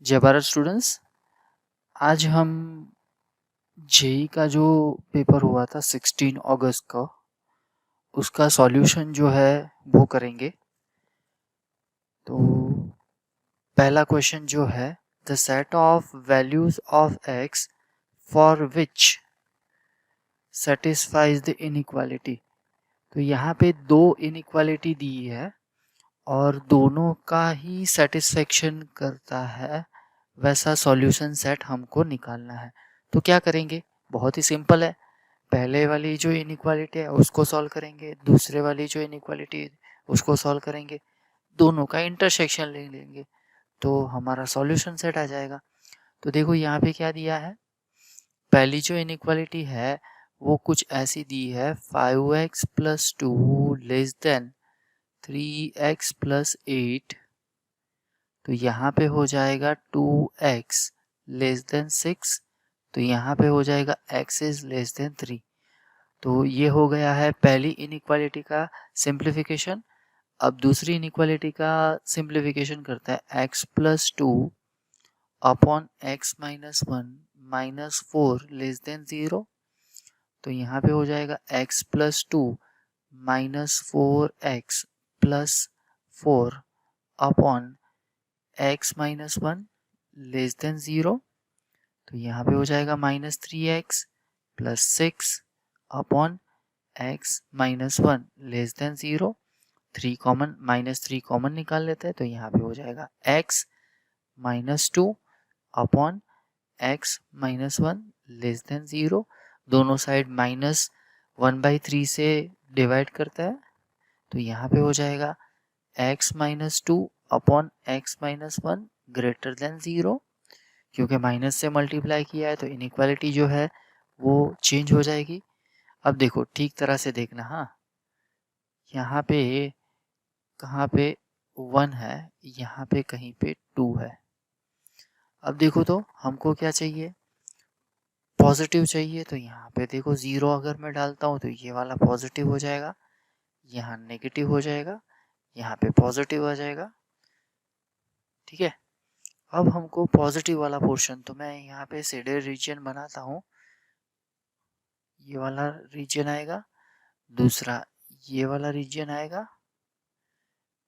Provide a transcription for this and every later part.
जय भारत स्टूडेंट्स। आज हम जेई का जो पेपर हुआ था 16 अगस्त का, उसका सॉल्यूशन जो है वो करेंगे। तो पहला क्वेश्चन जो है, the set of values of x for which satisfies the inequality. तो यहाँ पे दो इनइक्वालिटी दी है और दोनों का ही सेटिस्फेक्शन करता है, वैसा सॉल्यूशन सेट हमको निकालना है। तो क्या करेंगे, बहुत ही सिंपल है। पहले वाली जो इनइक्वालिटी है उसको सॉल्व करेंगे, दूसरे वाली जो इनइक्वालिटी है उसको सॉल्व करेंगे, दोनों का इंटरसेक्शन ले लेंगे तो हमारा सॉल्यूशन सेट आ जाएगा। तो देखो यहाँ पे क्या दिया है, पहली जो इनइक्वालिटी है वो कुछ ऐसी दी है, 5x + 2 लेस देन 3x + 8। तो यहाँ पे हो जाएगा 2x लेस देन 6। तो यहाँ पे हो जाएगा x इज लेस देन 3। तो ये हो गया है पहली इनइक्वालिटी का सिंप्लीफिकेशन। अब दूसरी इनइक्वालिटी का सिंप्लीफिकेशन करता है, x + 2 upon x - 1 - 4 less than 0। तो यहाँ पे हो जाएगा x + 2 - 4x + 4 upon x - 1 less than 0। तो यहाँ पे हो जाएगा -3x + 6 upon x - 1 less than 0। 3 common, -3 common निकाल लेते हैं तो यहाँ पे हो जाएगा x - 2 upon x - 1 less than 0। दोनों साइड -1/3 से डिवाइड करता है तो यहाँ पे हो जाएगा x - 2 upon x - 1 greater than 0। क्योंकि माइनस से मल्टीप्लाई किया है तो इनइक्वालिटी जो है वो चेंज हो जाएगी। अब देखो ठीक तरह से देखना, हाँ, यहाँ पे कहाँ पे 1 है, यहाँ पे कहीं पे 2 है। अब देखो तो हमको क्या चाहिए, पॉजिटिव चाहिए। तो यहाँ पे देखो 0 अगर मैं डालता हूँ तो ये वाला पॉजिटिव हो जाएगा, यहाँ नेगेटिव हो जाएगा, यहाँ पे पॉजिटिव आ जाएगा। ठीक है, अब हमको पॉजिटिव वाला पोर्शन, तो मैं यहाँ पे शेडेड रीजन बनाता हूँ। ये वाला रीजन आएगा, दूसरा ये वाला रीजन आएगा।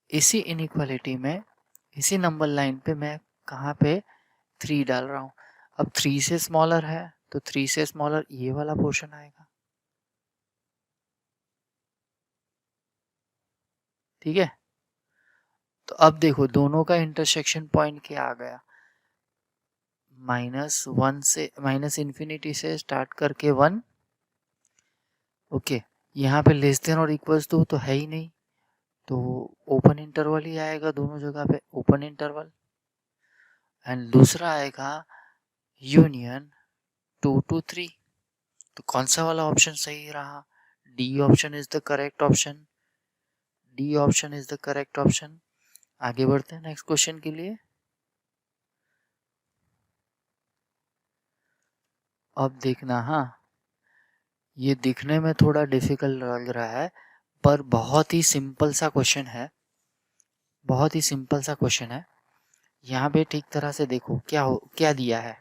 इसी इनइक्वालिटी में, इसी नंबर लाइन पे मैं कहाँ पे 3 डाल रहा हूँ। अब 3 से स्मॉलर है तो 3 से स्मॉलर ये वाला पोर्शन आएगा। ठीक है, तो अब देखो दोनों का इंटरसेक्शन पॉइंट क्या आ गया, -1 से -इन्फिनिटी से स्टार्ट करके 1। ओके, यहाँ पे लेस देन और इक्वल्स तो है ही नहीं, तो ओपन इंटरवल ही आएगा दोनों जगह पे, ओपन इंटरवल। एंड दूसरा आएगा यूनियन 2 to 3। तो कौन सा वाला ऑप्शन सही रहा, D option is the correct option, D option is the correct option. आगे बढ़ते हैं नेक्स्ट क्वेश्चन के लिए। अब देखना, हाँ, ये दिखने में थोड़ा डिफिकल्ट लग रहा है पर बहुत ही सिंपल सा क्वेश्चन है, बहुत ही सिंपल सा क्वेश्चन है। यहाँ पे ठीक तरह से देखो क्या दिया है,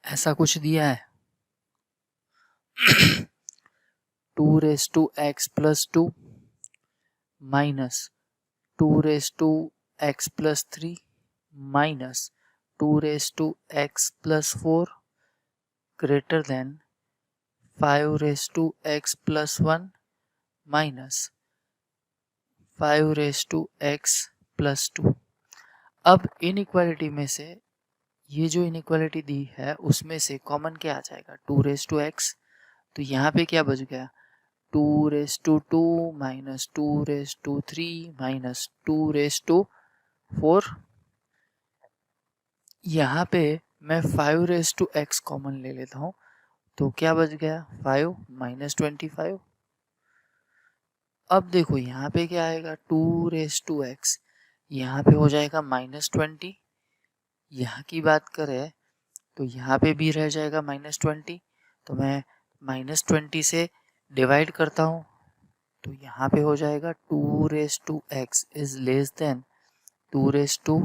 ऐसा कुछ दिया है 2x + 2 - 2x + 3 - 2x + 4 greater than 5x + 1 - 5x + 2। अब इनइक्वालिटी में से ये जो इनइक्वालिटी दी है उसमें से कॉमन क्या आ जाएगा, 2x। तो यहाँ पे क्या बच गया, 2 - 2 - 2 - 3 - 2 - 4। यहाँ पे मैं 5x कॉमन ले लेता हूँ तो क्या बच गया, 5 - 25। अब देखो यहाँ पे क्या आएगा, 2x, यहाँ पे हो जाएगा -20। यहाँ की बात करें तो यहाँ पे भी रह जाएगा -20। तो मैं -20 से डिवाइड करता हूँ तो यहाँ पे हो जाएगा 2x is less than 2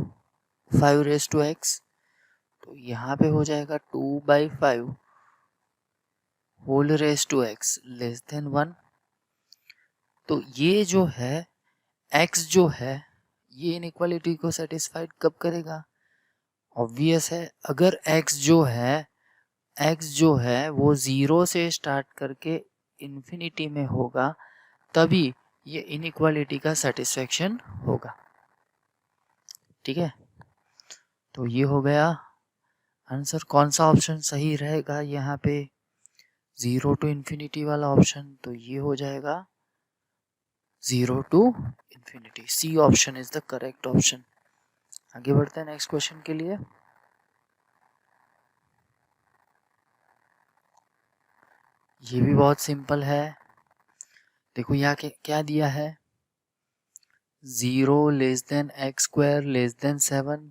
5 raise to x, तो यहाँ पे हो जाएगा 2/5 whole raise to x less than 1। तो ये जो है x जो है ये इनइक्वालिटी को सेटिस्फाइड कब करेगा? ऑब्वियस है, अगर x जो है वो 0 से स्टार्ट करके इन्फिनिटी में होगा तभी ये इनइक्वालिटी का सेटिस्फेक्शन होगा। ठीक है, तो ये हो गया आंसर। कौन सा ऑप्शन सही रहेगा यहाँ पे? 0 टू इन्फिनिटी वाला ऑप्शन, तो ये हो जाएगा 0 to infinity. C option is the correct option. आगे बढ़ते हैं नेक्स्ट क्वेश्चन के लिए। ये भी बहुत सिंपल है। देखो यहाँ क्या दिया है, 0 less than x square less then 7।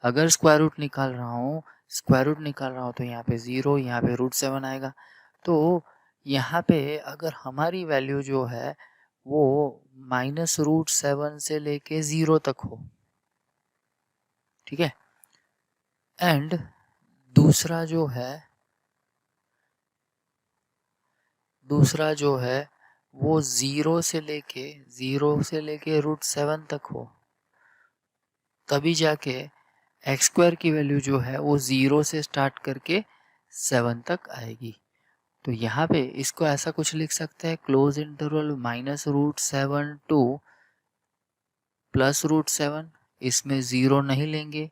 अगर स्क्वायर रूट निकाल रहा हूँ तो यहाँ पे 0, यहाँ पे √7 आएगा। तो यहाँ पे अगर हमारी वैल्यू जो है वो -√7 से लेके 0 तक हो, ठीक है, एंड दूसरा जो है वो 0 से लेके √7 तक हो, तभी जाके एक्स स्क्वायर की वैल्यू जो है वो 0 से स्टार्ट करके 7 तक आएगी। तो यहाँ पे इसको ऐसा कुछ लिख सकते हैं, क्लोज इंटरवल -√7 टू +√7। इसमें 0 नहीं लेंगे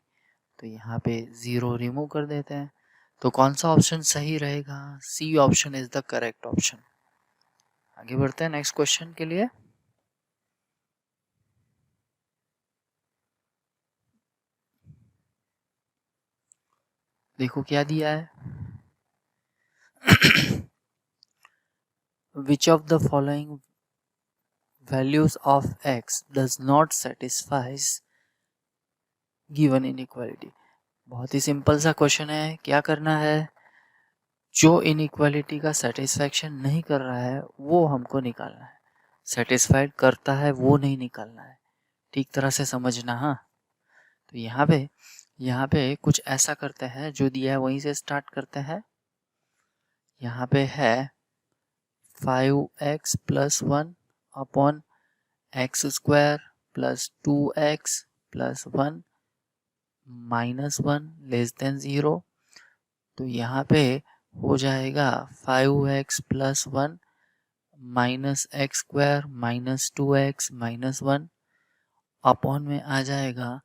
तो यहाँ पे 0 रिमूव कर देते हैं। तो कौन सा ऑप्शन सही रहेगा? C option is the correct option. आगे बढ़ते हैं नेक्स्ट क्वेश्चन के लिए। देखो क्या दिया है, which of the following values of x does not satisfies given inequality। बहुत ही सिंपल सा क्वेश्चन है। क्या करना है, जो इनइक्वालिटी का सेटिस्फैक्शन नहीं कर रहा है वो हमको निकालना है, सेटिस्फाइड करता है वो नहीं निकालना है। ठीक तरह से समझना। हाँ, तो यहाँ पे कुछ ऐसा करते हैं, जो दिया है वहीं से स्टार्ट करते हैं। यहाँ पे है 5x + 1 upon x square plus 2x + 1 -1 less than 0। तो यहाँ पे हो जाएगा 5x + 1 -x square -2x -1 upon में आ जाएगा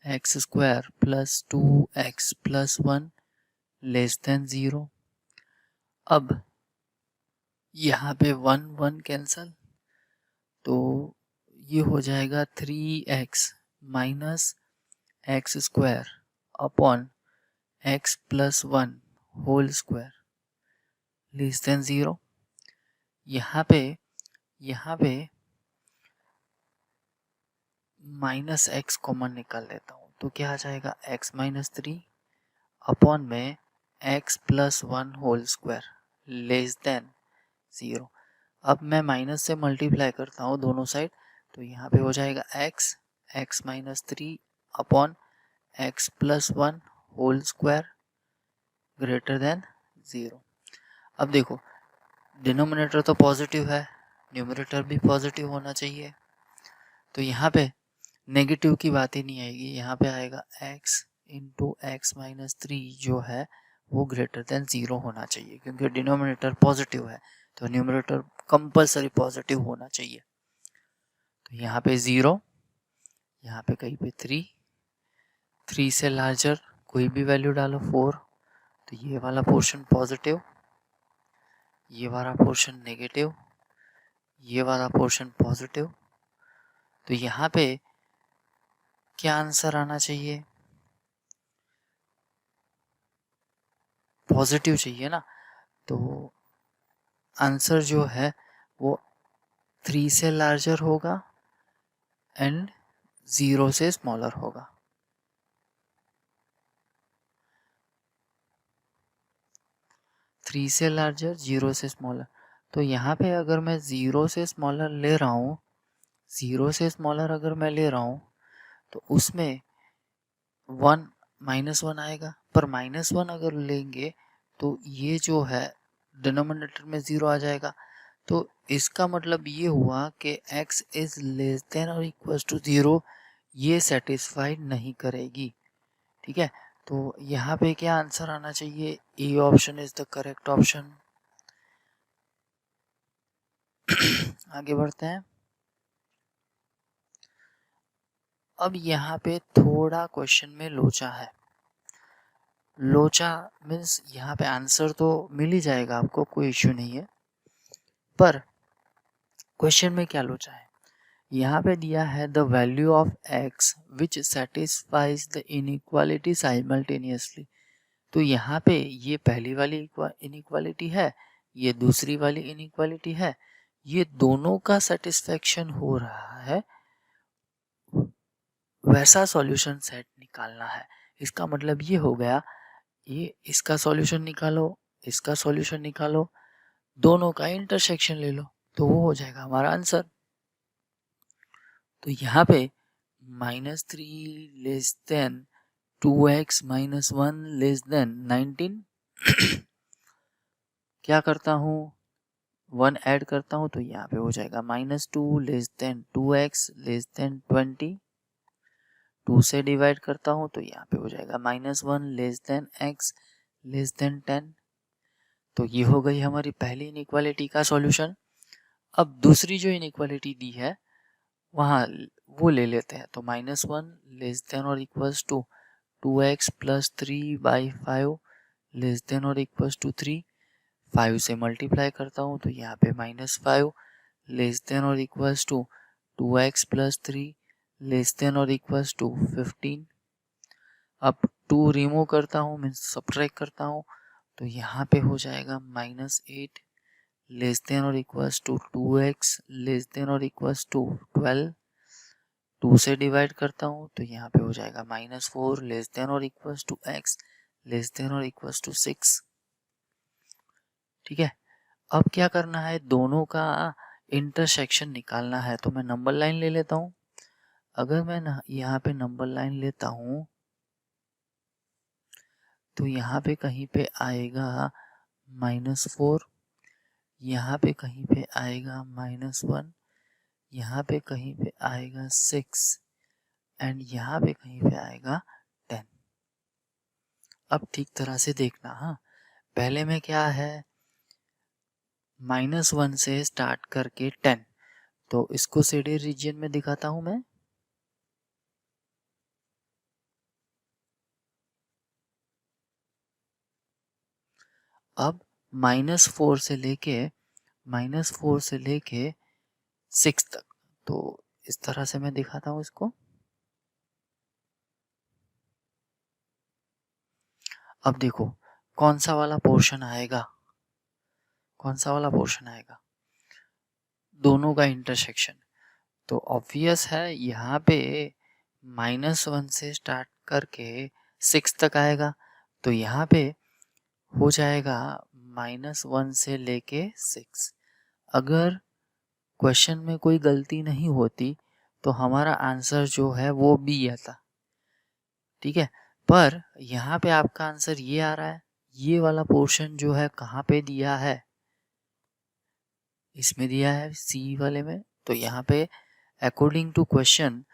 x square plus 2x + 1 less than 0। अब यहाँ पे 1 1 कैंसल, तो ये हो जाएगा 3x - x square upon x + 1 whole square less than 0। यहाँ पे -x कॉमन निकाल लेता हूँ, तो क्या आ जाएगा x - 3 अपॉन में x + 1 whole square less than 0। अब मैं माइनस से मल्टीप्लाई करता हूँ दोनों साइड, तो यहाँ पे हो जाएगा x - 3 upon x + 1 whole square greater than 0। अब देखो, डिनोमिनेटर तो पॉजिटिव है, न्यूमरेटर भी पॉजिटिव होना चाहिए, तो यहाँ पे नेगेटिव की बात ही नहीं आएगी। यहाँ पे आएगा x × x - 3 जो है वो ग्रेटर देन 0 होना चाहिए, क्योंकि डिनोमिनेटर पॉजिटिव है तो न्यूमरेटर कंपलसरी पॉजिटिव होना चाहिए। तो यहाँ पे 0, यहाँ पे कहीं पे 3 से लार्जर कोई भी वैल्यू डालो 4, तो ये वाला पोर्शन पॉजिटिव, ये वाला पोर्शन नेगेटिव, ये वाला पोर्शन पॉजिटिव। तो यहाँ पे क्या आंसर आना चाहिए? पॉजिटिव चाहिए ना, तो आंसर जो है वो 3 से लार्जर होगा एंड 0 से स्मॉलर होगा। थ्री से लार्जर 0 से स्मॉलर, तो यहाँ पे अगर मैं 0 से स्मॉलर ले रहा हूँ, 0 से स्मॉलर अगर मैं ले रहा हूँ तो उसमें 1 -1 आएगा, पर -1 अगर लेंगे तो ये जो है डिनोमिनेटर में 0 आ जाएगा। तो इसका मतलब ये हुआ कि x इज लेस देन और इक्वल टू 0 ये सेटिस्फाइड नहीं करेगी। ठीक है, तो यहाँ पे क्या आंसर आना चाहिए? A option is the correct option. आगे बढ़ते हैं। अब यहाँ पे थोड़ा क्वेश्चन में लोचा है। लोचा मीन्स यहाँ पे आंसर तो मिल ही जाएगा आपको, कोई इश्यू नहीं है, पर क्वेश्चन में क्या लोचा है? यहाँ पे दिया है the value of x which satisfies the inequality simultaneously. तो यहाँ पे ये पहली वाली इनइक्वालिटी है, ये दूसरी वाली इनइक्वालिटी है, ये दोनों का सेटिस्फेक्शन हो रहा है, वैसा सॉल्यूशन सेट निकालना है। इसका मतलब ये हो गया, ये इसका सॉल्यूशन निकालो, इसका सॉल्यूशन निकालो, दोनों का इंटरसेक्शन ले लो, तो वो हो जाएगा हमारा आंसर। तो यहाँ पे -3 less then 2x - 1 less then 19 क्या करता हूँ, 1 ऐड करता हूँ, तो यहाँ पे हो जाएगा -2 less then 2x less then 20, 2 से डिवाइड करता हूँ तो यहाँ पे हो जाएगा -1 less than x less then 10। तो ये हो गई हमारी पहली इनइक्वालिटी का सॉल्यूशन। अब दूसरी जो इनइक्वालिटी दी है वहाँ वो ले लेते हैं। तो -1 लेस देन और equals to 2x + 3/5 less than और इक्वल्स टू 3, 5 से मल्टीप्लाई करता हूँ तो यहाँ पे -5 लेस देन और equals to 2x + 3 less than और इक्वल्स टू 15। अब 2 रिमूव करता हूँ, मीन्स सब्ट्रैक्ट करता हूँ, तो यहाँ पे हो जाएगा -8 लेस देन और equals to 2x less than और इक्वल्स टू 12। 2 से डिवाइड करता हूँ तो यहाँ पे हो जाएगा -4 लेस देन और equals to x less than और इक्वल्स टू 6। ठीक है, अब क्या करना है, दोनों का इंटरसेक्शन निकालना है। तो मैं नंबर लाइन ले लेता हूँ। अगर मैं यहाँ पे नंबर लाइन लेता हूँ तो यहाँ पे कहीं पे आएगा -4, यहाँ पे कहीं पे आएगा -1, यहाँ पे कहीं पे आएगा 6 एंड यहाँ पे कहीं पे आएगा 10। अब ठीक तरह से देखना, हाँ, पहले में क्या है, -1 से स्टार्ट करके 10, तो इसको शेडेड रीजन में दिखाता हूं मैं। अब -4 से लेके -6 तक, तो इस तरह से मैं दिखाता हूं इसको। अब देखो कौन सा वाला पोर्शन आएगा, कौन सा वाला पोर्शन आएगा, दोनों का इंटरसेक्शन। तो ऑब्वियस है यहाँ पे -1 से स्टार्ट करके 6 तक आएगा, तो यहाँ पे हो जाएगा -1 से लेके 6। अगर क्वेश्चन में कोई गलती नहीं होती तो हमारा आंसर जो है वो बी आता। ठीक है, पर यहाँ पे आपका आंसर ये आ रहा है, ये वाला पोर्शन जो है कहाँ पे दिया है, इसमें दिया है सी वाले में। तो यहाँ पे अकॉर्डिंग टू क्वेश्चन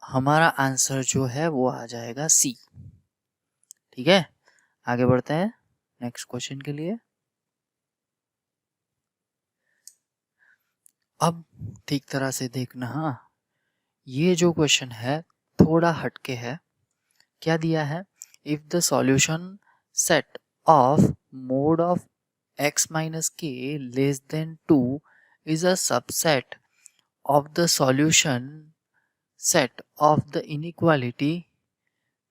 हमारा आंसर जो है वो आ जाएगा सी। ठीक है, आगे बढ़ते हैं नेक्स्ट क्वेश्चन के लिए। अब ठीक तरह से देखना, हाँ, ये जो क्वेश्चन है थोड़ा हटके है। क्या दिया है, if the solution set of mode of x minus k less than 2 is a subset of the solution set of the inequality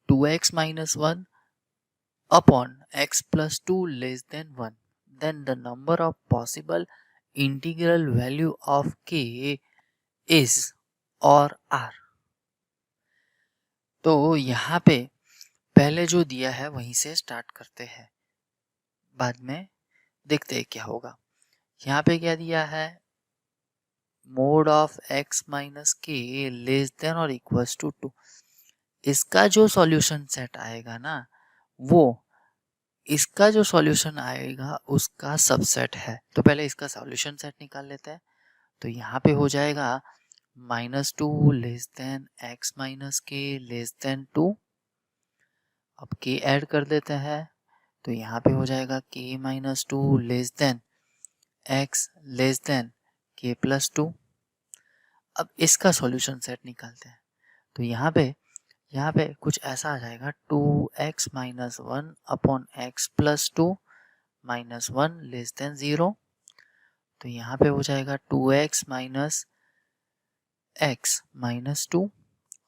2x minus 1 upon x plus 2 less than 1, then the number of possible integral value of k is or are। तो यहाँ पे पहले जो दिया है वहीं से start करते हैं, बाद में देखते हैं क्या होगा। यहाँ पे क्या दिया है, मोड ऑफ x माइनस के लेस देन और इक्वल्स टू 2। इसका जो सॉल्यूशन सेट आएगा ना, वो इसका जो सॉल्यूशन आएगा उसका सबसेट है। तो पहले इसका सॉल्यूशन सेट निकाल लेते हैं। तो यहाँ पे हो जाएगा -2 लेस देन x माइनस के लेस देन 2। अब k ऐड कर देते हैं, तो यहाँ पे हो जाएगा k minus 2 less than x less than k plus 2। अब इसका सॉल्यूशन सेट निकालते हैं। तो यहाँ पे कुछ ऐसा आ जाएगा 2x minus 1 upon x plus 2 minus 1 less than 0। तो यहाँ पे हो जाएगा 2x minus x minus 2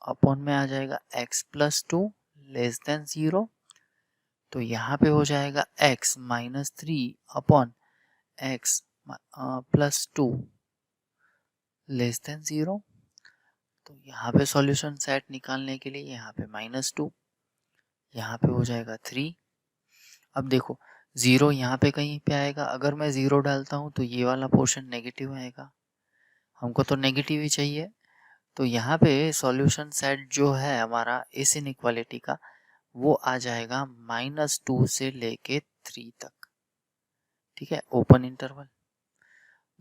upon में आ जाएगा x प्लस 2 लेस देन 0। तो यहाँ पे हो जाएगा x minus 3 upon x plus 2 less than 0। तो यहाँ पे सॉल्यूशन सेट निकालने के लिए यहाँ पे -2, यहाँ पे हो जाएगा 3। अब देखो 0 यहाँ पे कहीं पे आएगा, अगर मैं 0 डालता हूँ तो ये वाला पोर्शन नेगेटिव आएगा, हमको तो नेगेटिव ही चाहिए। तो यहाँ पे सॉल्यूशन सेट जो है हमारा इस इनइक्वालिटी का, वो आ जाएगा -2 से लेके 3 तक। ठीक है, ओपन इंटरवल।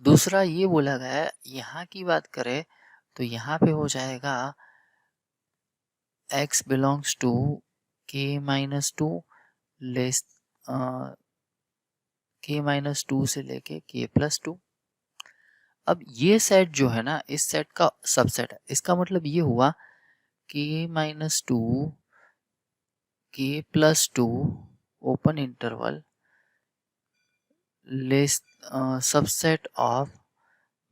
दूसरा ये बोला गया है, यहाँ की बात करें तो यहाँ पे हो जाएगा x belongs to k minus 2 less k minus 2 से लेके k प्लस 2। अब ये सेट जो है ना, इस सेट का सबसेट है। इसका मतलब ये हुआ k minus 2 k plus 2 open interval less subset of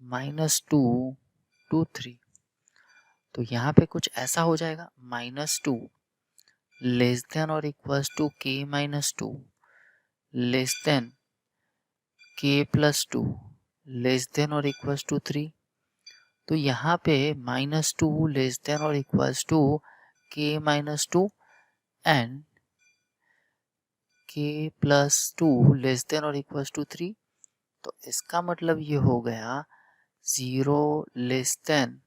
-2 to 3। तो यहाँ पे कुछ ऐसा हो जाएगा, -2 लेस देन और equals to k minus 2 less than k plus 2 less than और इक्वल्स टू 3। तो यहाँ पे -2 लेस देन और equals to k minus 2 and k plus 2 less than और इक्वल्स टू 3। तो इसका मतलब ये हो गया 0 लेस देन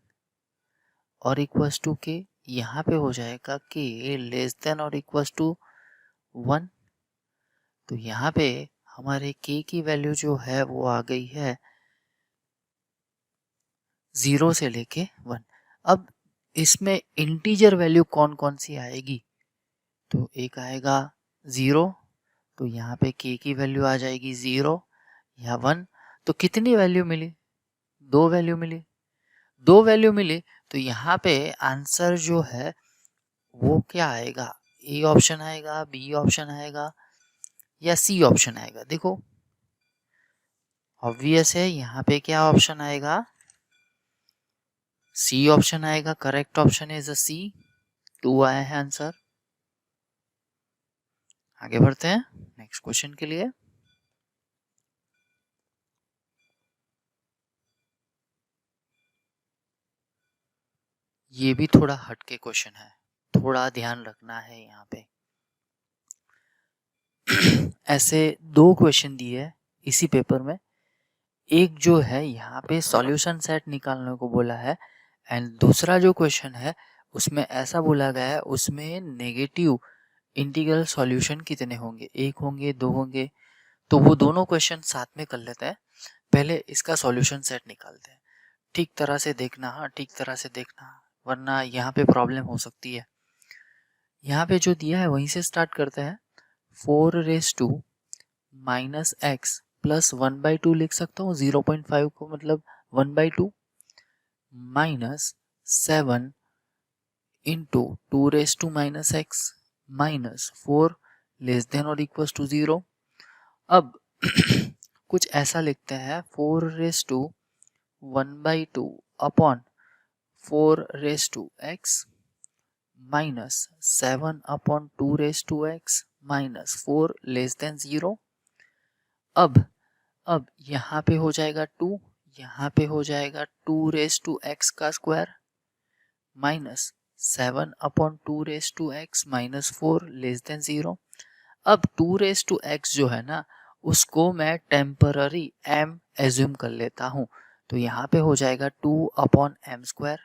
और इक्वल्स टू k, यहाँ पे हो जाएगा k लेस देन और इक्वल्स टू 1। तो यहाँ पे हमारे k की वैल्यू जो है वो आ गई है 0 से लेके 1। अब इसमें इंटीजर वैल्यू कौन कौन सी आएगी, तो एक आएगा 0, तो यहाँ पे k की वैल्यू आ जाएगी 0 या 1। तो कितनी वैल्यू मिली, 2 वैल्यू मिली। 2 वैल्यू मिली, तो यहाँ पे आंसर जो है वो क्या आएगा, ए ऑप्शन आएगा, बी ऑप्शन आएगा या सी ऑप्शन आएगा। देखो ऑब्वियस है, यहाँ पे क्या ऑप्शन आएगा, सी ऑप्शन आएगा। करेक्ट ऑप्शन इज सी, 2 आया है आंसर। आगे बढ़ते हैं नेक्स्ट क्वेश्चन के लिए। ये भी थोड़ा हटके क्वेश्चन है, थोड़ा ध्यान रखना है यहाँ पे। ऐसे 2 क्वेश्चन दिए है इसी पेपर में। एक जो है यहाँ पे सॉल्यूशन सेट निकालने को बोला है, एंड दूसरा जो क्वेश्चन है उसमें ऐसा बोला गया है, उसमें नेगेटिव इंटीग्रल सॉल्यूशन कितने होंगे, 1 होंगे, 2 होंगे। तो वो दोनों क्वेश्चन साथ में कर लेते हैं। पहले इसका सॉल्यूशन सेट निकालते हैं। ठीक तरह से देखना, हाँ ठीक तरह से देखना, वरना यहाँ पे प्रॉब्लम हो सकती है। यहाँ पे जो दिया है वहीं से स्टार्ट करते हैं। 4 माइनस एक्स प्लस 1/2 लिख सकता हूँ, 0.5 को मतलब 1/2 minus 7 into 2 minus x minus 4 less than और इक्वल्स टू 0। अब कुछ ऐसा लिखते हैं, 4 1/2 upon 4 minus 7 upon 2 minus 4 less than 0। अब यहाँ पे हो जाएगा 2, यहाँ पे हो जाएगा 2 का square minus 7 upon 2 minus 4 less than 0। अब 2 जो है ना, उसको मैं टेम्पररी m एज्यूम कर लेता हूँ। तो यहाँ पे हो जाएगा 2 upon m square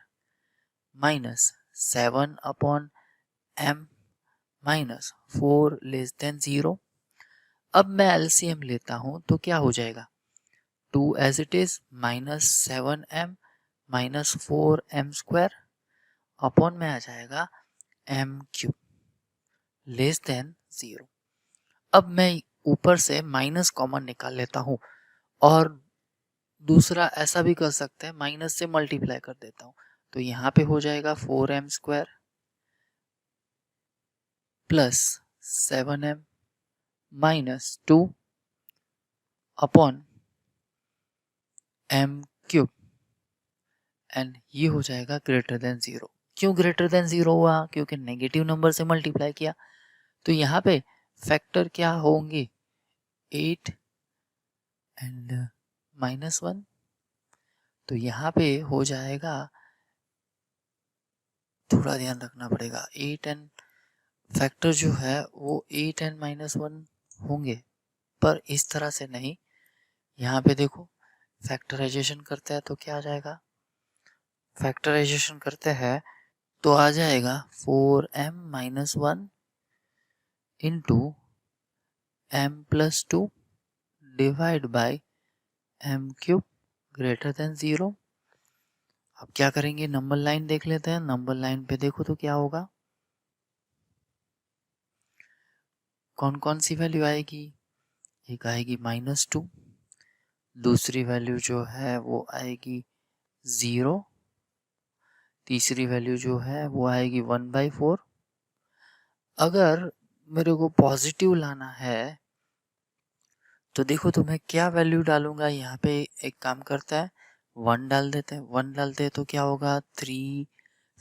minus 7 upon m minus 4 less than 0। अब मैं एलसीएम लेता हूं तो क्या हो जाएगा, 2 as it is minus 7m minus 4m square upon में आ जाएगा m क्यूब लेस देन 0। अब मैं ऊपर से माइनस कॉमन निकाल लेता हूं, और दूसरा ऐसा भी कर सकते हैं, माइनस से मल्टीप्लाई कर देता हूं, तो यहाँ पे हो जाएगा 4m square plus 7m minus 2 upon m cube, and ये हो जाएगा ग्रेटर देन 0। क्यों ग्रेटर देन 0 हुआ, क्योंकि नेगेटिव नंबर से मल्टीप्लाई किया। तो यहाँ पे फैक्टर क्या होंगे, 8 एंड माइनस 1। तो यहाँ पे हो जाएगा, थोड़ा ध्यान रखना पड़ेगा, 8 एंड फैक्टर जो है वो 8 एंड माइनस 1 होंगे, पर इस तरह से नहीं। यहाँ पे देखो फैक्टराइजेशन करते हैं तो क्या आ जाएगा, फैक्टराइजेशन करते हैं तो आ जाएगा 4m minus 1 into m plus 2 divide by m cube greater than 0। अब क्या करेंगे, नंबर लाइन देख लेते हैं। नंबर लाइन पे देखो तो क्या होगा, कौन कौन सी वैल्यू आएगी, एक आएगी -2, दूसरी वैल्यू जो है वो आएगी 0, तीसरी वैल्यू जो है वो आएगी 1/4। अगर मेरे को पॉजिटिव लाना है तो देखो तो मैं क्या वैल्यू डालूंगा, यहाँ पे एक काम करता है 1 डाल देते हैं। 1 डालते हैं तो क्या होगा, 3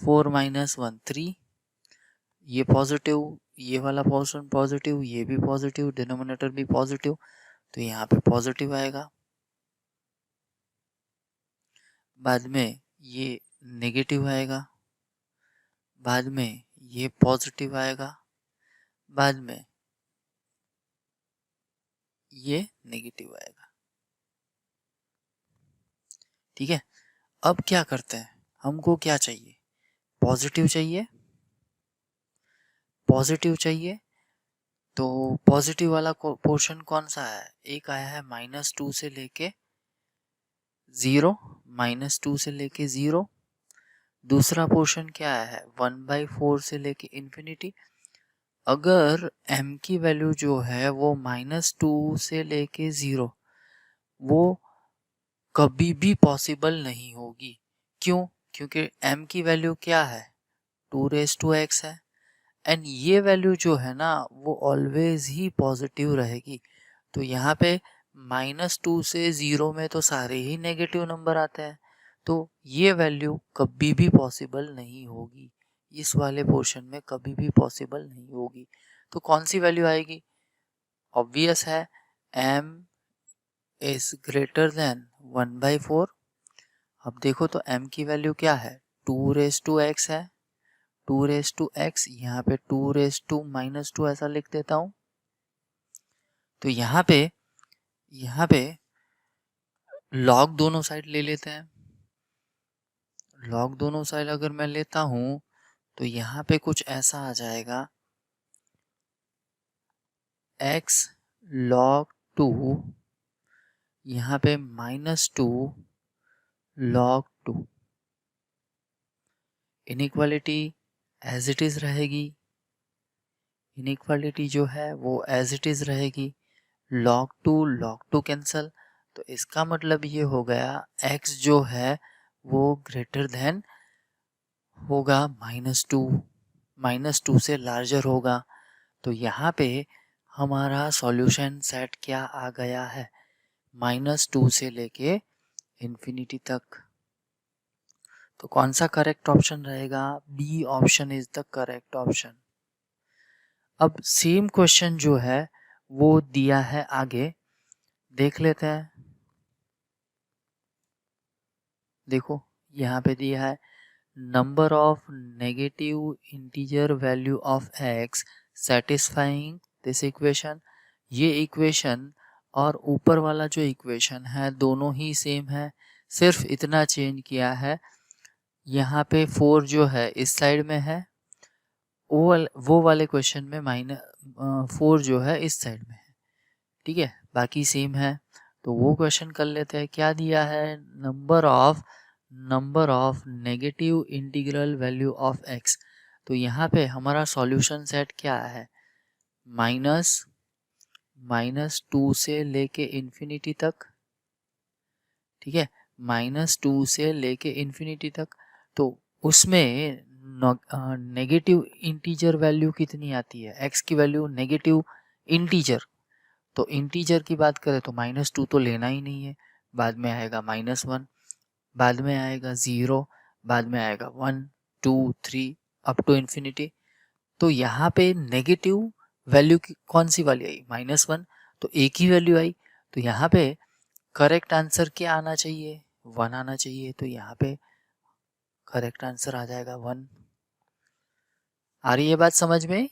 4 माइनस 1 3, ये पॉजिटिव, ये वाला पोर्शन पॉजिटिव, ये भी पॉजिटिव, डिनोमिनेटर भी पॉजिटिव, तो यहाँ पे पॉजिटिव आएगा। बाद में ये नेगेटिव आएगा, बाद में ये पॉजिटिव आएगा, बाद में ये नेगेटिव आएगा। ठीक है, अब क्या करते हैं, हमको क्या चाहिए, पॉजिटिव चाहिए, पॉजिटिव चाहिए। तो पॉजिटिव वाला पोर्शन कौन सा है, एक आया है -2 से लेके 0, -2 से लेके 0। दूसरा पोर्शन क्या आया है 1/4 से लेके इन्फिनिटी। अगर m की वैल्यू जो है वो -2 से लेके 0, वो कभी भी पॉसिबल नहीं होगी। क्यों, क्योंकि m की वैल्यू क्या है 2⁻x है, एंड ये वैल्यू जो है ना वो ऑलवेज ही पॉजिटिव रहेगी। तो यहाँ पे -2 से 0 में तो सारे ही नेगेटिव नंबर आते हैं, तो ये वैल्यू कभी भी पॉसिबल नहीं होगी, इस वाले पोर्शन में कभी भी पॉसिबल नहीं होगी। तो कौन सी वैल्यू आएगी, ऑब्वियस है m इज ग्रेटर देन 1/4। अब देखो तो m की वैल्यू क्या है 2⁻x है, 2⁻x, यहाँ पे 2⁻−2 ऐसा लिख देता हूँ। तो यहाँ पे लॉग दोनों साइड ले लेते हैं। लॉग दोनों साइड अगर मैं लेता हूँ तो यहाँ पे कुछ ऐसा आ जाएगा, x log 2, यहाँ पे -2 log 2। Inequality as it is रहेगी, इनइक्वालिटी जो है वो एज इट इज रहेगी। log 2 कैंसल, तो इसका मतलब ये हो गया x जो है वो ग्रेटर देन होगा -2 से लार्जर होगा। तो यहाँ पे हमारा सॉल्यूशन सेट क्या आ गया है, -2 से लेके इन्फिनिटी तक। तो कौन सा करेक्ट ऑप्शन रहेगा, B option is the correct option. अब सेम क्वेश्चन जो है वो दिया है आगे, देख लेते हैं। देखो यहाँ पे दिया है number of negative integer value of x satisfying this equation. ये इक्वेशन और ऊपर वाला जो इक्वेशन है दोनों ही सेम है, सिर्फ इतना चेंज किया है, यहाँ पे 4 जो है इस साइड में है, वो वाले क्वेश्चन में -4 जो है इस साइड में है, ठीक है, बाकी सेम है। तो वो क्वेश्चन कर लेते हैं। क्या दिया है? Number of negative integral value of x। तो यहाँ पे हमारा सॉल्यूशन सेट क्या है? -2 से लेके इन्फिनिटी तक, ठीक है, -2 से लेके इन्फिनिटी तक। तो उसमें नेगेटिव इंटीजर वैल्यू कितनी आती है? x की वैल्यू नेगेटिव इंटीजर। तो इंटीजर की बात करें तो -2 तो लेना ही नहीं है, बाद में आएगा -1, बाद में आएगा 0, बाद में आएगा 1, 2, 3 अप टू इन्फिनिटी। तो यहाँ पे नेगेटिव वैल्यू की कौन सी वाली आई? -1, तो एक ही वैल्यू आई। तो यहाँ पे करेक्ट आंसर क्या आना चाहिए? 1 आना चाहिए। तो यहाँ पे करेक्ट आंसर आ जाएगा 1। आ रही है बात समझ में?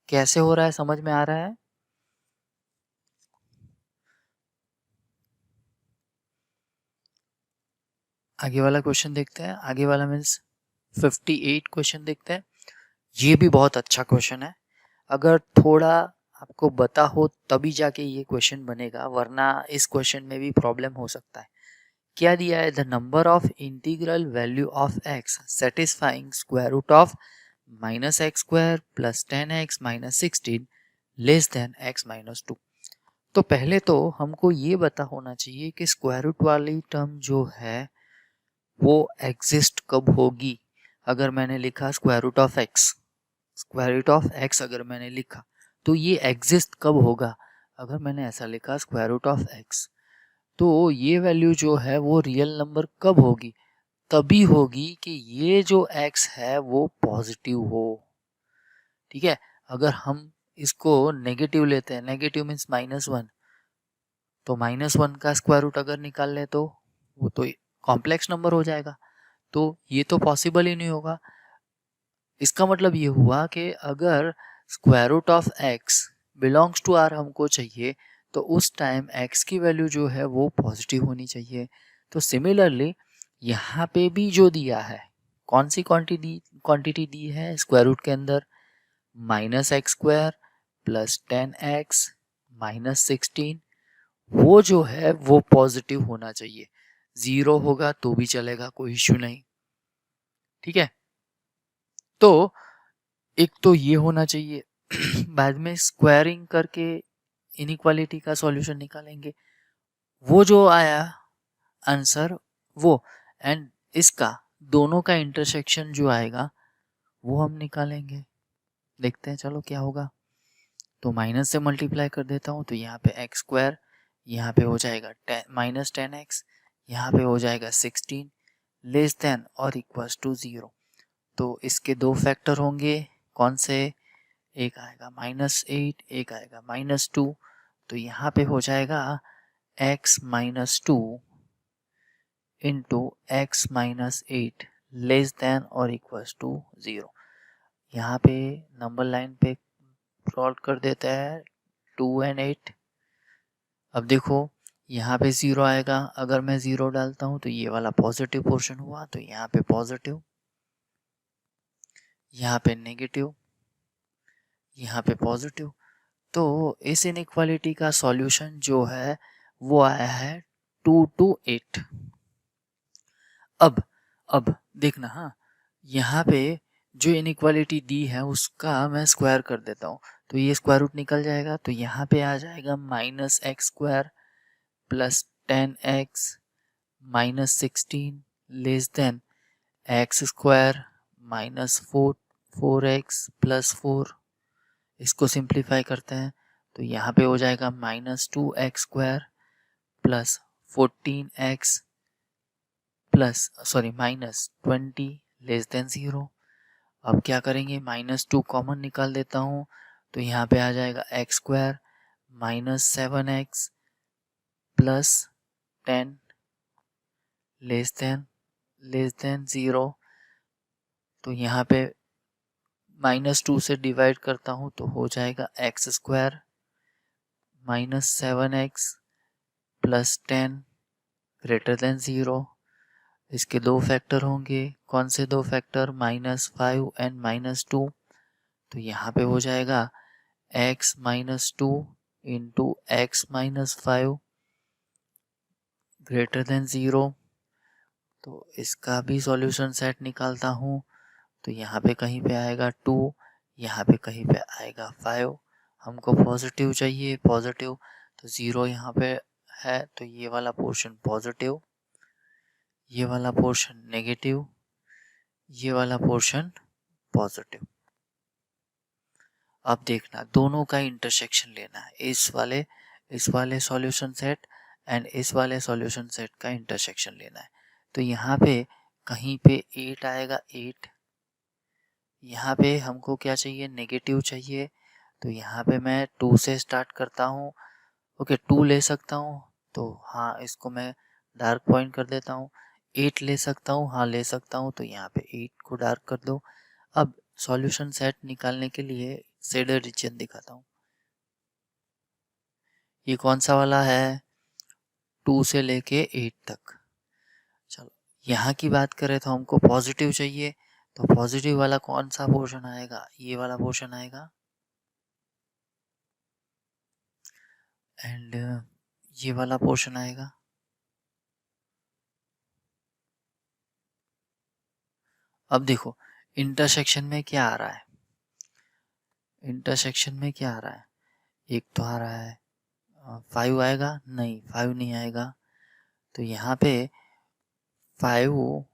कैसे हो रहा है, समझ में आ रहा है? आगे वाला क्वेश्चन देखते हैं। आगे वाला मीन्स 58 क्वेश्चन देखते हैं। ये भी बहुत अच्छा क्वेश्चन है। अगर थोड़ा आपको पता हो तभी जाके ये क्वेश्चन बनेगा, वरना इस क्वेश्चन में भी प्रॉब्लम हो सकता है। क्या दिया है? The number of integral value of x satisfying square root of -x² plus 10x minus 16 less than x minus 2। तो पहले तो हमको ये पता होना चाहिए कि स्क्वायर रूट वाली टर्म जो है वो एग्जिस्ट कब होगी। अगर मैंने लिखा स्क्वायर रूट ऑफ x अगर मैंने लिखा तो ये एग्जिस्ट कब होगा? अगर मैंने ऐसा लिखा स्क्वायर रूट ऑफ x, तो ये वैल्यू जो है वो रियल नंबर कब होगी? तभी होगी कि ये जो x है वो पॉजिटिव हो, ठीक है। अगर हम इसको नेगेटिव लेते हैं, नेगेटिव मीन्स -1, तो -1 का स्क्वायर रूट अगर निकाल ले तो वो तो कॉम्प्लेक्स नंबर हो जाएगा। तो ये तो पॉसिबल ही नहीं होगा। इसका मतलब ये हुआ कि अगर square root of x belongs to r हमको चाहिए, तो उस टाइम x की वैल्यू जो है वो पॉजिटिव होनी चाहिए। तो सिमिलरली यहाँ पे भी जो दिया है, कौन सी क्वांटिटी दी है स्क्वायर रूट के अंदर? -x² प्लस 10x माइनस 16, वो जो है वो पॉजिटिव होना चाहिए। 0 होगा तो भी चलेगा, कोई इश्यू नहीं, ठीक है। तो एक तो ये होना चाहिए। बाद में स्क्वायरिंग करके इनइक्वालिटी का सॉल्यूशन निकालेंगे, वो जो आया आंसर वो, एंड इसका दोनों का इंटरसेक्शन जो आएगा वो हम निकालेंगे। देखते हैं चलो क्या होगा। तो माइनस से मल्टीप्लाई कर देता हूँ, तो यहाँ पे x², यहाँ पे हो जाएगा -10x, यहाँ पे हो जाएगा 16 लेस देन और इक्वल्स टू 0। तो इसके दो फैक्टर होंगे, कौन से? एक आएगा -8, एक आएगा -2। तो यहाँ पे हो जाएगा x minus 2 into x minus 8 less than और इक्वल्स टू 0। यहाँ पे नंबर लाइन पे सॉल्व कर देता है 2 और 8। अब देखो यहाँ पे 0 आएगा, अगर मैं 0 डालता हूँ तो ये वाला पॉजिटिव पोर्शन हुआ, तो यहाँ पे पॉजिटिव, यहाँ पे नेगेटिव, यहाँ पे पॉजिटिव। तो इस इनइक्वालिटी का सॉल्यूशन जो है वो आया है 2 to 8। अब देखना, हाँ, यहाँ पे जो इनइक्वालिटी दी है उसका मैं स्क्वायर कर देता हूँ, तो ये स्क्वायर रूट निकल जाएगा। तो यहाँ पे आ जाएगा -x² plus 10x minus 16 less then x² minus 4x plus 4। इसको सिंप्लीफाई करते हैं तो यहाँ पे हो जाएगा -2x² plus 14x minus 20 less than 0। अब क्या करेंगे? -2 कॉमन निकाल देता हूँ, तो यहाँ पे आ जाएगा x² minus 7x plus 10 less than 0। तो यहाँ पे -2 से डिवाइड करता हूँ तो हो जाएगा x² minus 7x plus 10 greater than 0। इसके दो फैक्टर होंगे, कौन से दो फैक्टर, -5 एंड -2। तो यहाँ पे हो जाएगा x - 2 into x - 5 greater than 0। तो इसका भी सॉल्यूशन सेट निकालता हूँ। तो यहाँ पे कहीं पे आएगा 2, यहाँ पे कहीं पे आएगा 5। हमको पॉजिटिव चाहिए, पॉजिटिव, तो 0 यहाँ पे है, तो ये वाला पोर्शन पॉजिटिव, ये वाला पोर्शन नेगेटिव, ये वाला पोर्शन पॉजिटिव। अब देखना दोनों का इंटरसेक्शन लेना है, इस वाले सॉल्यूशन सेट एंड इस वाले सॉल्यूशन सेट का इंटरसेक्शन लेना है। तो यहाँ पे कहीं पे 8 आएगा, 8। यहाँ पे हमको क्या चाहिए, नेगेटिव चाहिए। तो यहाँ पे मैं 2 से स्टार्ट करता हूँ। ओके, 2 ले सकता हूँ, तो हाँ इसको मैं डार्क पॉइंट कर देता हूँ। 8 ले सकता हूँ, हाँ ले सकता हूँ, तो यहाँ पे 8 को डार्क कर दो। अब सॉल्यूशन सेट निकालने के लिए शेडेड रीजन दिखाता हूँ। ये कौन सा वाला है, 2 से लेके 8 तक। चलो यहाँ की बात करें तो हमको पॉजिटिव चाहिए, तो पॉजिटिव वाला कौन सा पोर्शन आएगा, ये वाला पोर्शन आएगा। एंड ये वाला पोर्शन आएगा। अब देखो इंटरसेक्शन में क्या आ रहा है, इंटरसेक्शन में क्या आ रहा है, एक तो आ रहा है 5 आएगा, नहीं 5 नहीं आएगा। तो यहाँ पे 5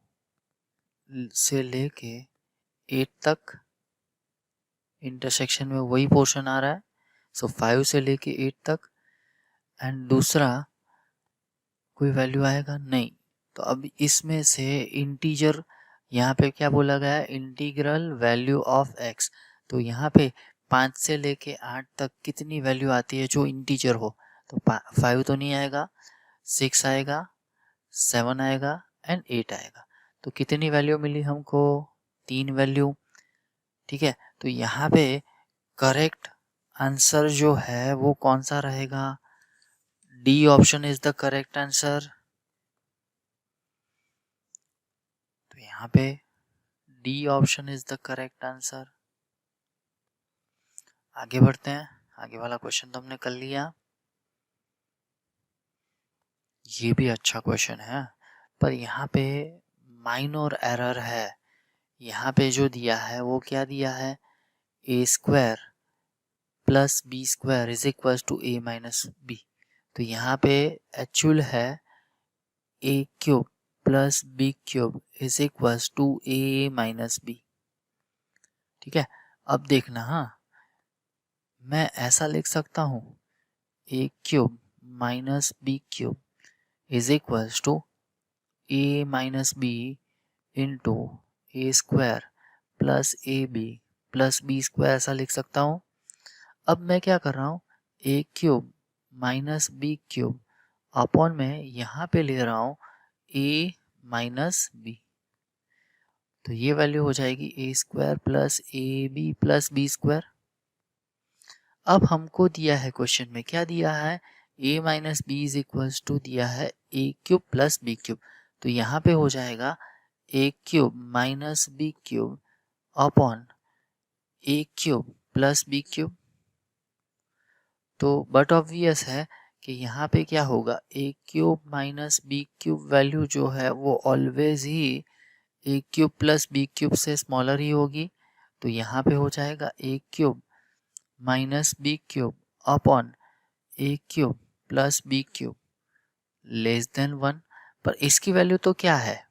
से लेके 8 तक इंटरसेक्शन में वही पोर्शन आ रहा है। सो 5 से लेके 8 तक। एंड दूसरा कोई वैल्यू आएगा नहीं। तो अब इसमें से इंटीजर, यहाँ पे क्या बोला गया है, इंटीग्रल वैल्यू ऑफ x। तो यहाँ पे 5 से लेके 8 तक कितनी वैल्यू आती है जो इंटीजर हो, तो 5 तो नहीं आएगा, 6 आएगा, 7 आएगा एंड 8 आएगा। तो कितनी वैल्यू मिली हमको, 3 वैल्यू। ठीक है, तो यहाँ पे करेक्ट आंसर जो है वो कौन सा रहेगा, D option is the correct answer. तो यहाँ पे D option is the correct answer. आगे बढ़ते हैं, आगे वाला क्वेश्चन तो हमने कर लिया। ये भी अच्छा क्वेश्चन है, पर यहाँ पे माइनर एरर है। यहाँ पे जो दिया है वो क्या दिया है, a² plus b² is equal to a minus b। तो यहाँ पे एक्चुअल है a³ plus b³ is equal to a minus b। ठीक है, अब देखना, हाँ मैं ऐसा लिख सकता हूँ a³ minus b³ is equal to a minus b into a² plus ab plus b², ऐसा लिख सकता हूँ। अब मैं क्या कर रहा हूँ, a³ माइनस b³ अपॉन में यहाँ पे ले रहा हूँ a माइनस b। तो ये वैल्यू हो जाएगी a² plus ab plus b²। अब हमको दिया है क्वेश्चन में, क्या दिया है, a minus b is equal to दिया है a³ प्लस b³। तो यहाँ पे हो जाएगा a³ minus b³ upon a³ plus b³। तो बट ऑब्वियस है कि यहाँ पे क्या होगा, a³ माइनस b³ वैल्यू जो है वो ऑलवेज ही a³ प्लस b³ से स्मॉलर ही होगी। तो यहाँ पे हो जाएगा a³ minus b³ upon a³ plus b³ less than 1। पर इसकी वैल्यू तो क्या है,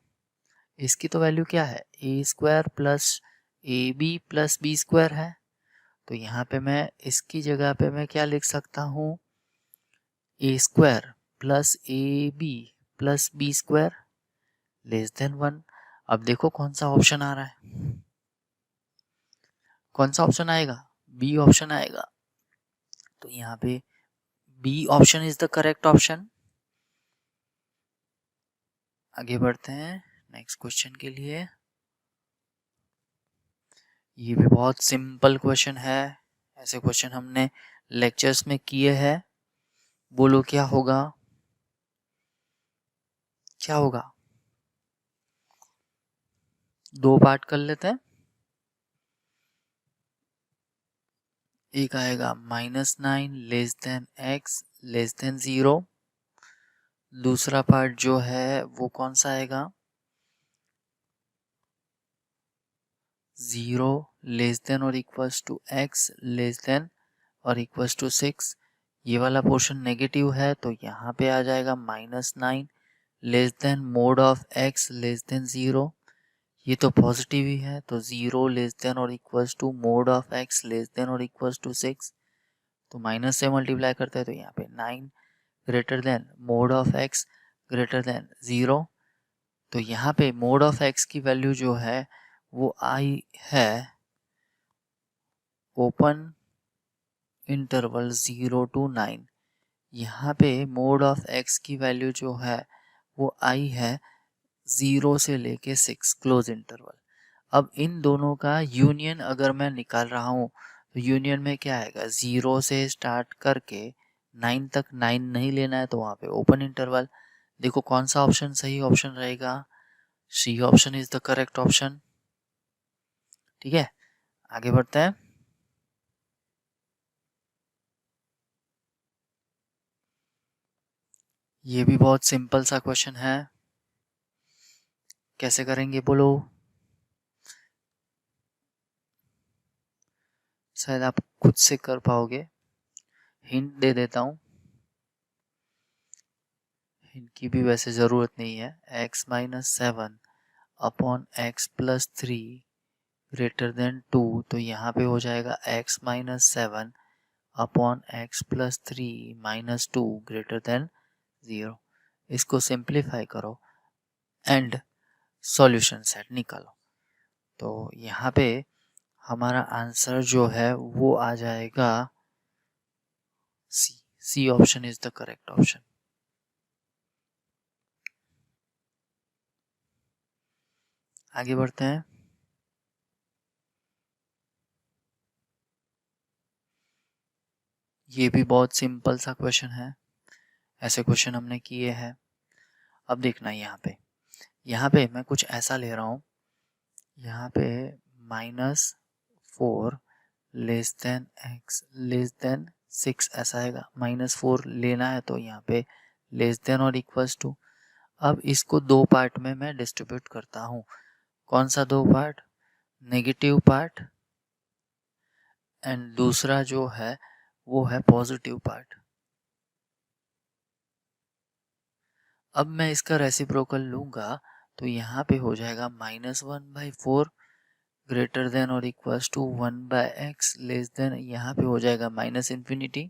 इसकी तो वैल्यू क्या है, a² plus ab plus b² है। तो यहाँ पे मैं इसकी जगह पे मैं क्या लिख सकता हूँ, a² plus ab plus b² less than 1। अब देखो कौन सा ऑप्शन आ रहा है, कौन सा ऑप्शन आएगा, बी ऑप्शन आएगा। तो यहाँ पे B option is the correct option. आगे बढ़ते हैं नेक्स्ट क्वेश्चन के लिए। ये भी बहुत सिंपल क्वेश्चन है, ऐसे क्वेश्चन हमने लेक्चर्स में किए हैं। बोलो क्या होगा, क्या होगा, दो पार्ट कर लेते हैं। एक आएगा -9 less than x less than 0। दूसरा पार्ट जो है वो कौन सा आएगा, 0 लेस देन और equals to x less than और इक्वल्स टू 6। ये वाला पोर्शन नेगेटिव है तो यहाँ पे आ जाएगा -9 less than mode of x less than 0। ये तो पॉजिटिव ही है तो 0 लेस देन और equals to mode of x less than और इक्वल्स टू 6। तो माइनस से मल्टीप्लाई करते हैं तो यहाँ पे 9 greater than mode of x greater than 0। तो यहाँ पे मोड ऑफ x की वैल्यू जो है वो आई है ओपन इंटरवल 0 to 9। यहाँ पे मोड ऑफ x की वैल्यू जो है वो आई है 0 से लेके 6 क्लोज इंटरवल। अब इन दोनों का यूनियन अगर मैं निकाल रहा हूँ तो यूनियन में क्या आएगा, 0 से स्टार्ट करके 9 तक 9 नहीं लेना है तो वहाँ पे ओपन इंटरवल। देखो कौन सा ऑप्शन सही ऑप्शन रहेगा, C option is the correct option. ठीक है, आगे बढ़ते हैं। ये भी बहुत सिंपल सा क्वेश्चन है, कैसे करेंगे बोलो। शायद आप खुद से कर पाओगे, हिंट दे देता हूँ। हिंट की भी वैसे ज़रूरत नहीं है। x-7 upon x+3 greater than 2, तो यहाँ पे हो जाएगा x-7 upon x+3 -2 greater than 0। इसको सिंप्लीफाई करो एंड सॉल्यूशन सेट निकालो। तो यहाँ पे हमारा आंसर जो है वो आ जाएगा C option is the correct option. आगे बढ़ते हैं। ये भी बहुत सिंपल सा क्वेश्चन है, ऐसे क्वेश्चन हमने किए हैं। अब देखना यहाँ पे मैं कुछ ऐसा ले रहा हूँ, यहाँ पे -4 less than x less then 6 ऐसा आएगा। -4 लेना है तो यहाँ पे लेस देन और इक्वल्स टू। अब इसको दो पार्ट में मैं डिस्ट्रीब्यूट करता हूँ। कौन सा दो पार्ट, नेगेटिव पार्ट एंड दूसरा जो है वो है पॉजिटिव पार्ट। अब मैं इसका रेसिप्रोकल लूंगा तो यहाँ पे हो जाएगा -1/4 ग्रेटर देन और equals to 1/x less than, यहाँ पे हो जाएगा -इंफिनिटी।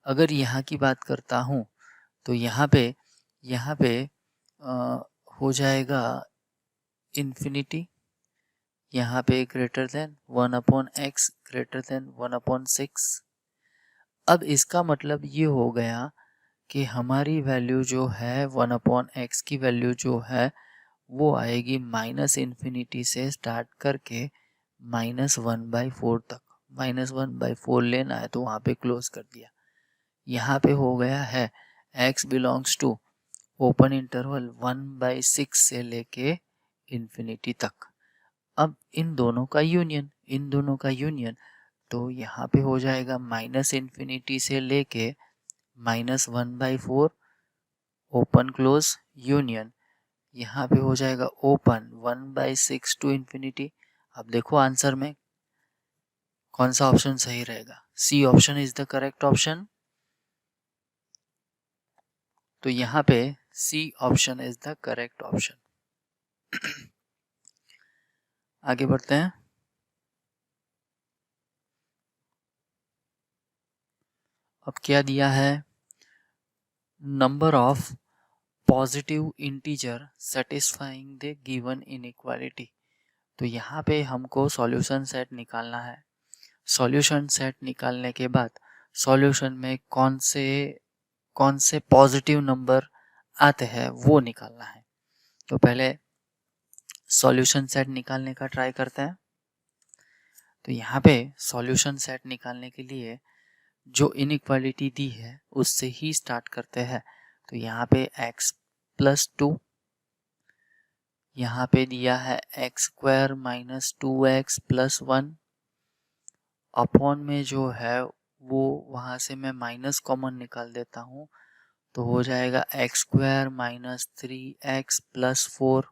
अगर यहाँ की बात करता हूँ तो यहाँ पे हो जाएगा इंफिनिटी, यहाँ पे greater than 1/x greater than 1/6। अब इसका मतलब ये हो गया कि हमारी वैल्यू जो है 1/x की वैल्यू जो है वो आएगी -इंफिनिटी से स्टार्ट करके -1/4 तक। -1/4 लेना है तो वहाँ पे क्लोज कर दिया। यहाँ पे हो गया है x belongs to open interval 1/6 से लेके इंफिनिटी तक। अब इन दोनों का यूनियन, तो यहाँ पे हो जाएगा -इंफिनिटी से लेके -1/4 ओपन क्लोज यूनियन। यहाँ पे हो जाएगा ओपन 1/6 टू इंफिनिटी। अब देखो आंसर में कौन सा ऑप्शन सही रहेगा, C option is the correct option. तो यहाँ पे C option is the correct option. आगे बढ़ते हैं। अब क्या दिया है, number of positive integer satisfying the given inequality. तो यहाँ पे हमको सॉल्यूशन सेट निकालना है। सॉल्यूशन सेट निकालने के बाद सॉल्यूशन में कौन से पॉजिटिव नंबर आते हैं वो निकालना है। तो पहले सॉल्यूशन सेट निकालने का ट्राई करते हैं। तो यहाँ पे सॉल्यूशन सेट निकालने के लिए जो इनइक्वालिटी दी है उससे ही स्टार्ट करते हैं। तो यहाँ पे x+2 यहाँ पे दिया है x square minus 2x plus 1 upon में जो है वो वहाँ से मैं माइनस कॉमन निकाल देता हूँ, तो हो जाएगा x square minus 3x plus 4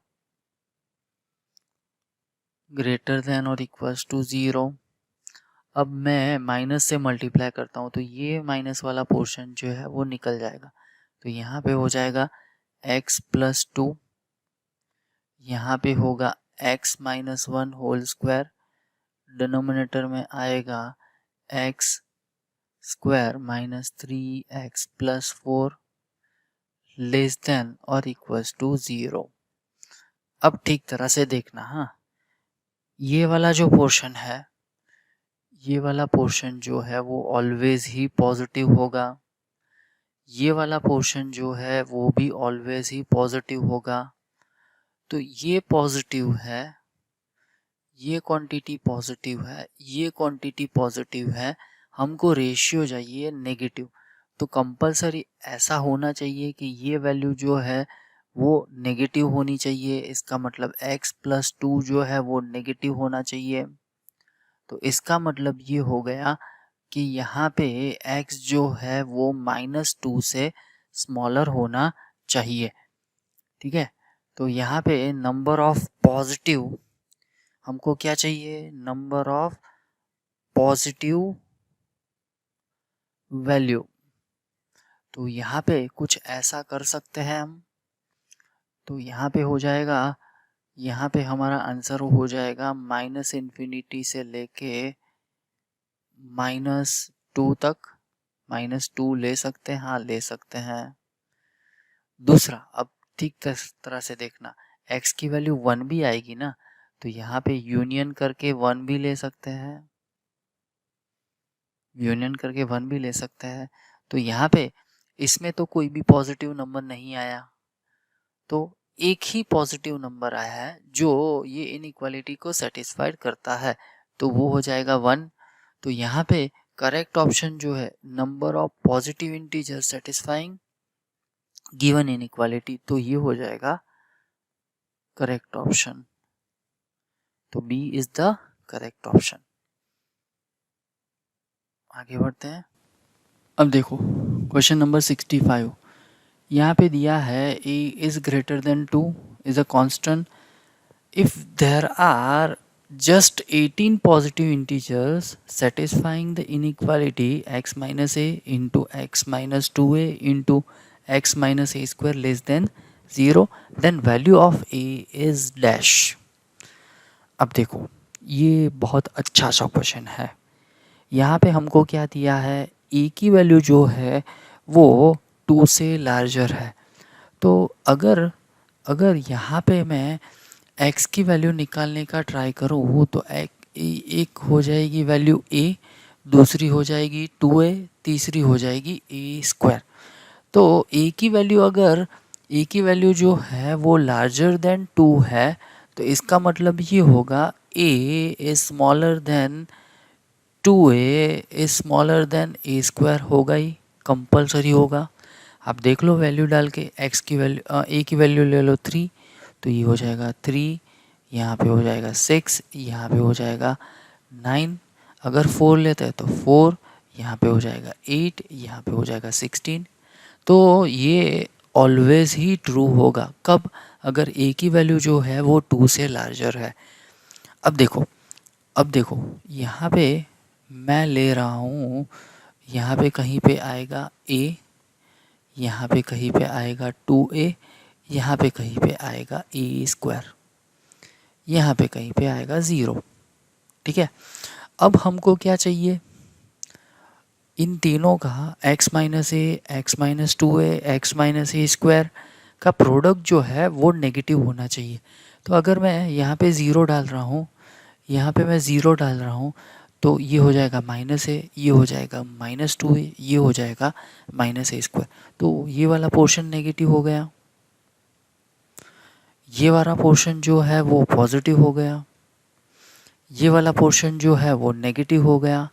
greater than और इक्वल्स टू 0। अब मैं माइनस से मल्टीप्लाई करता हूँ तो ये माइनस वाला पोर्शन जो है वो निकल जाएगा, तो यहाँ पे हो जाएगा x प्लस 2, यहाँ पे होगा x minus 1 whole square, denominator में आएगा x square minus 3x plus 4 less than और इक्वल्स टू 0। अब ठीक तरह से देखना, हाँ, ये वाला जो पोर्शन है, ये वाला पोर्शन जो है वो ऑलवेज ही पॉजिटिव होगा, ये वाला पोर्शन जो है वो भी ऑलवेज ही पॉजिटिव होगा। तो ये पॉजिटिव है, ये क्वांटिटी पॉजिटिव है, ये क्वांटिटी पॉजिटिव है, हमको रेशियो चाहिए नेगेटिव, तो कंपलसरी ऐसा होना चाहिए कि ये वैल्यू जो है वो नेगेटिव होनी चाहिए। इसका मतलब x प्लस 2 जो है वो नेगेटिव होना चाहिए। तो इसका मतलब ये हो गया कि यहाँ पे x जो है वो -2 से स्मॉलर होना चाहिए। ठीक है, तो यहाँ पे नंबर ऑफ पॉजिटिव, हमको क्या चाहिए, नंबर ऑफ पॉजिटिव वैल्यू। तो यहाँ पे कुछ ऐसा कर सकते हैं हम, तो यहाँ पे हो जाएगा, यहाँ पे हमारा आंसर हो जाएगा -∞ से लेके -2 तक। -2 ले सकते हैं, हाँ ले सकते हैं। दूसरा, अब ठीक तरह से देखना, x की वैल्यू 1 भी आएगी ना, तो यहाँ पे यूनियन करके 1 भी ले सकते हैं, यूनियन करके 1 भी ले सकते हैं। तो यहाँ पे इसमें तो कोई भी पॉजिटिव नंबर नहीं आया, तो एक ही पॉजिटिव नंबर आया है जो ये इनइक्वालिटी को सेटिस्फाइड करता है, तो वो हो जाएगा 1। तो यहाँ पे करेक्ट ऑप्शन जो है number of positive integer satisfying given inequality, तो ये हो जाएगा करेक्ट ऑप्शन। तो B is the correct option. आगे बढ़ते हैं। अब देखो क्वेश्चन नंबर 65, यहाँ पे दिया है a is greater then 2 is a constant if there are just 18 positive integers satisfying the inequality x minus a into x minus 2a into x minus a square less than 0, then value of a is dash। अब देखो ये बहुत अच्छा सा question है। यहाँ पे हमको क्या दिया है, a की वैल्यू जो है वो 2 से लार्जर है, तो अगर यहाँ पे मैं x की वैल्यू निकालने का ट्राई करूँ तो एक हो जाएगी वैल्यू a, दूसरी हो जाएगी 2a, तीसरी हो जाएगी a स्क्वायर। तो a की वैल्यू जो है वो लार्जर देन 2 है, तो इसका मतलब ये होगा a is smaller than 2a is smaller than a square, होगा ही, कंपलसरी होगा। आप देख लो वैल्यू डाल के, x की वैल्यू a की वैल्यू ले लो 3, तो ये हो जाएगा 3, यहाँ पे हो जाएगा 6, यहाँ पे हो जाएगा 9, अगर 4 लेते हैं तो 4, यहाँ पे हो जाएगा 8, यहाँ पे हो जाएगा 16। तो ये ऑलवेज ही ट्रू होगा, कब, अगर a की वैल्यू जो है वो 2 से लार्जर है। अब देखो यहाँ पे मैं ले रहा हूँ, यहाँ पे कहीं पे आएगा a, यहाँ पे कहीं पे आएगा 2a, यहाँ पे कहीं पे आएगा a स्क्वायर, यहाँ पे कहीं पे आएगा 0। ठीक है, अब हमको क्या चाहिए, इन तीनों का x minus a, x minus 2a, x minus a square का प्रोडक्ट जो है वो नेगेटिव होना चाहिए। तो अगर मैं यहाँ पे 0 डाल रहा हूँ, यहाँ पे मैं 0 डाल रहा हूँ, तो ये हो जाएगा माइनस ए, ये हो जाएगा -2a, ये हो जाएगा माइनस ए स्क्वायर, तो ये वाला पोर्शन नेगेटिव हो गया, ये वाला पोर्शन जो है वो पॉजिटिव हो गया, ये वाला पोर्शन जो है वो नेगेटिव हो गया,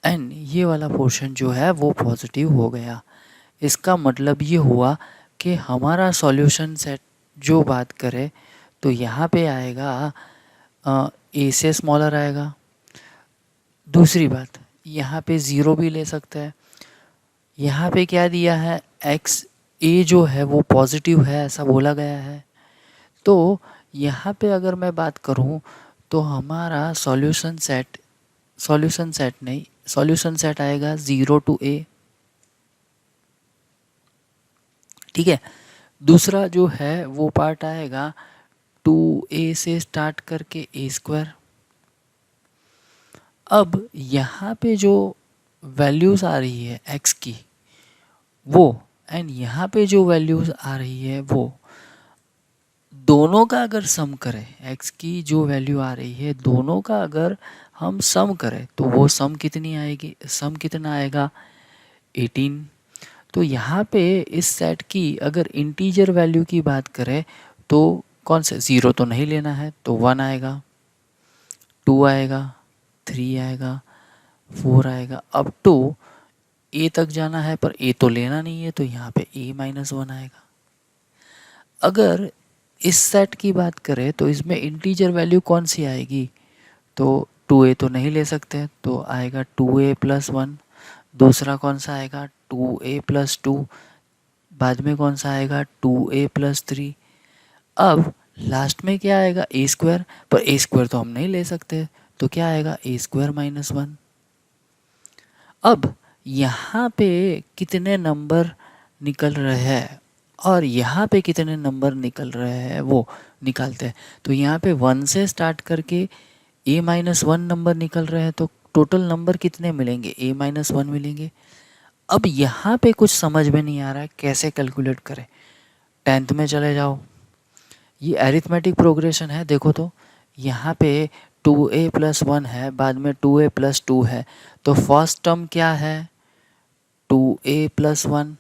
एंड ये वाला पोर्शन जो है वो पॉजिटिव हो गया। इसका मतलब ये हुआ कि हमारा सॉल्यूशन सेट जो बात करें तो यहाँ पे आएगा ए से स्मॉलर आएगा। दूसरी बात, यहाँ पे ज़ीरो भी ले सकते हैं। यहाँ पे क्या दिया है, एक्स ए जो है वो पॉजिटिव है ऐसा बोला गया है। तो यहाँ पे अगर मैं बात करूँ तो हमारा सॉल्यूशन सेट आएगा 0 to a। ठीक है। दूसरा जो है वो पार्ट आएगा 2a से स्टार्ट करके a²। अब यहाँ पे जो वैल्यूज़ आ रही है x की वो, एंड यहाँ पे जो वैल्यूज़ आ रही है वो, दोनों का अगर सम करें, x की जो वैल्यू आ रही है दोनों का अगर हम सम करें तो वो सम कितनी आएगी, सम कितना आएगा 18। तो यहाँ पे इस सेट की अगर इंटीजर वैल्यू की बात करें तो कौन से, ज़ीरो तो नहीं लेना है तो 1 आएगा, 2 आएगा, 3 आएगा, 4 आएगा, अप टू ए तक जाना है पर ए तो लेना नहीं है तो यहाँ पे a-1 आएगा। अगर इस सेट की बात करें तो इसमें इंटीजर वैल्यू कौन सी आएगी, तो 2a तो नहीं ले सकते तो आएगा 2a+1। दूसरा कौन सा आएगा 2a+2। बाद में कौन सा आएगा 2a+3। अब लास्ट में क्या आएगा a², पर a² तो हम नहीं ले सकते तो क्या आएगा a²-1। अब यहाँ पे कितने नंबर निकल रहे हैं और यहाँ पे कितने नंबर निकल रहे हैं वो निकालते हैं। तो यहाँ पे 1 से स्टार्ट करके a-1 नंबर निकल रहे हैं तो टोटल नंबर कितने मिलेंगे, a-1 मिलेंगे। अब यहाँ पे कुछ समझ में नहीं आ रहा है कैसे कैलकुलेट करें। 10th में चले जाओ, ये अरिथमेटिक प्रोग्रेशन है। देखो तो यहाँ पे 2a+1 है, बाद में 2a+2 है, तो फर्स्ट टर्म क्या है 2a+1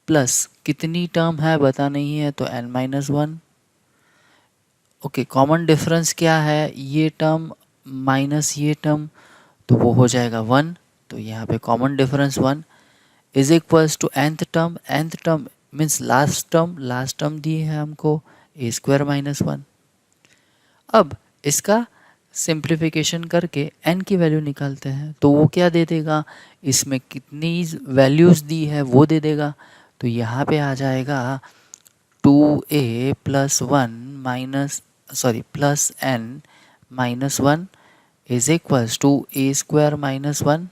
प्लस कितनी टर्म है बता नहीं है तो n-1। ओके, कॉमन डिफरेंस क्या है, ये टर्म माइनस ये टर्म, तो वो हो जाएगा 1। तो यहाँ पे common difference 1 is equals to nth term means last term दी है हमको a²-1। अब इसका सिंप्लीफिकेशन करके n की वैल्यू निकालते हैं तो वो क्या दे देगा, इसमें कितनी वैल्यूज़ दी है वो दे देगा। तो यहाँ पे आ जाएगा 2a+1 plus n-1 is equals to a²-1।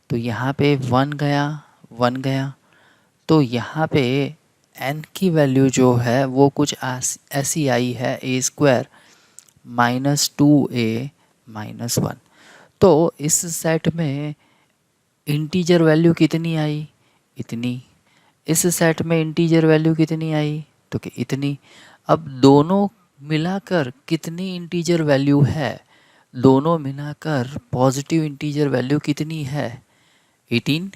तो यहाँ पे 1 गया, तो यहाँ पे n की वैल्यू जो है वो कुछ ऐसी आई है a²-2a-1। तो इस सेट में इंटीजर वैल्यू कितनी आई, इतनी। इस सेट में इंटीजर वैल्यू कितनी आई तो कि इतनी। अब दोनों मिलाकर कितनी इंटीजर वैल्यू है, दोनों मिलाकर पॉजिटिव इंटीजर वैल्यू कितनी है 18।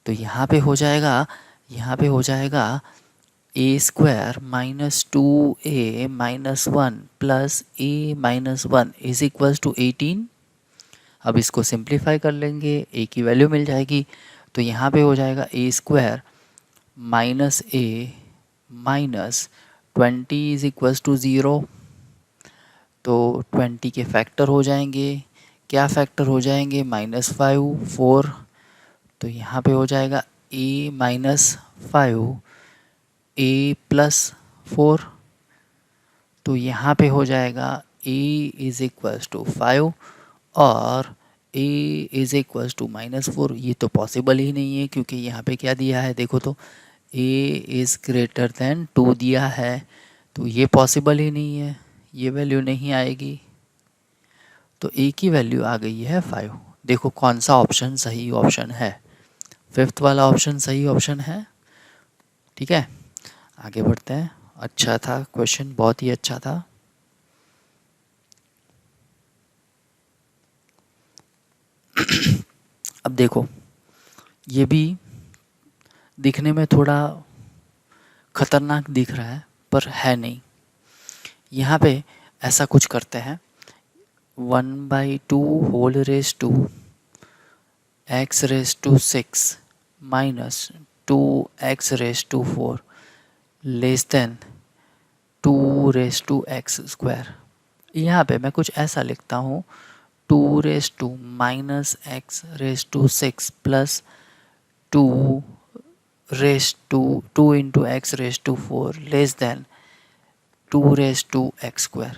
तो यहाँ पे हो जाएगा a²-2a-1 plus a-1 is equals to 18। अब इसको सिंप्लीफाई कर लेंगे, a की वैल्यू मिल जाएगी। तो यहाँ पे हो जाएगा a² minus a minus 20 is equals to 0। तो 20 के फैक्टर हो जाएंगे, क्या फैक्टर हो जाएंगे, -5 4। तो यहाँ पे हो जाएगा a-5 a+4। तो यहाँ पे हो जाएगा a इज इक्वल्स टू 5 और a इज इक्वल्स टू -4। ये तो पॉसिबल ही नहीं है क्योंकि यहाँ पे क्या दिया है, देखो तो a इज़ ग्रेटर दैन 2 दिया है, तो ये पॉसिबल ही नहीं है, ये वैल्यू नहीं आएगी। तो a की वैल्यू आ गई है 5। देखो कौन सा ऑप्शन सही ऑप्शन है, 5th वाला ऑप्शन सही ऑप्शन है। ठीक है, आगे बढ़ते हैं। अच्छा था क्वेश्चन, बहुत ही अच्छा था। अब देखो, ये भी दिखने में थोड़ा खतरनाक दिख रहा है पर है नहीं। यहाँ पे ऐसा कुछ करते हैं, 1/2 whole raise to x⁻⁶ minus 2x⁻⁴ less than two raise to x square. यहाँ पे मैं कुछ ऐसा लिखता हूँ, two raise to minus x raise to six plus two raise to into x raise to four less than two raise to x square.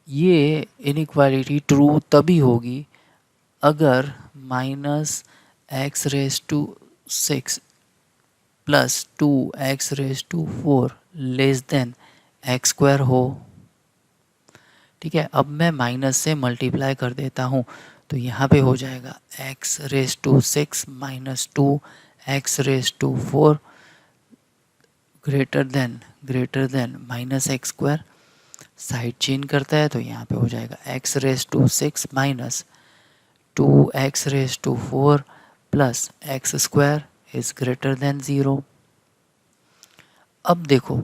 ये inequality true तभी होगी अगर minus x raise to six plus two x raise to four less than x square हो। ठीक है, अब मैं minus से मल्टीप्लाई कर देता हूँ, तो यहाँ पे हो जाएगा x raise to six minus two x raise to four greater than minus x square. Side change करता है तो यहाँ पे हो जाएगा x raise to six minus two x raise to four plus x square is greater than zero. अब देखो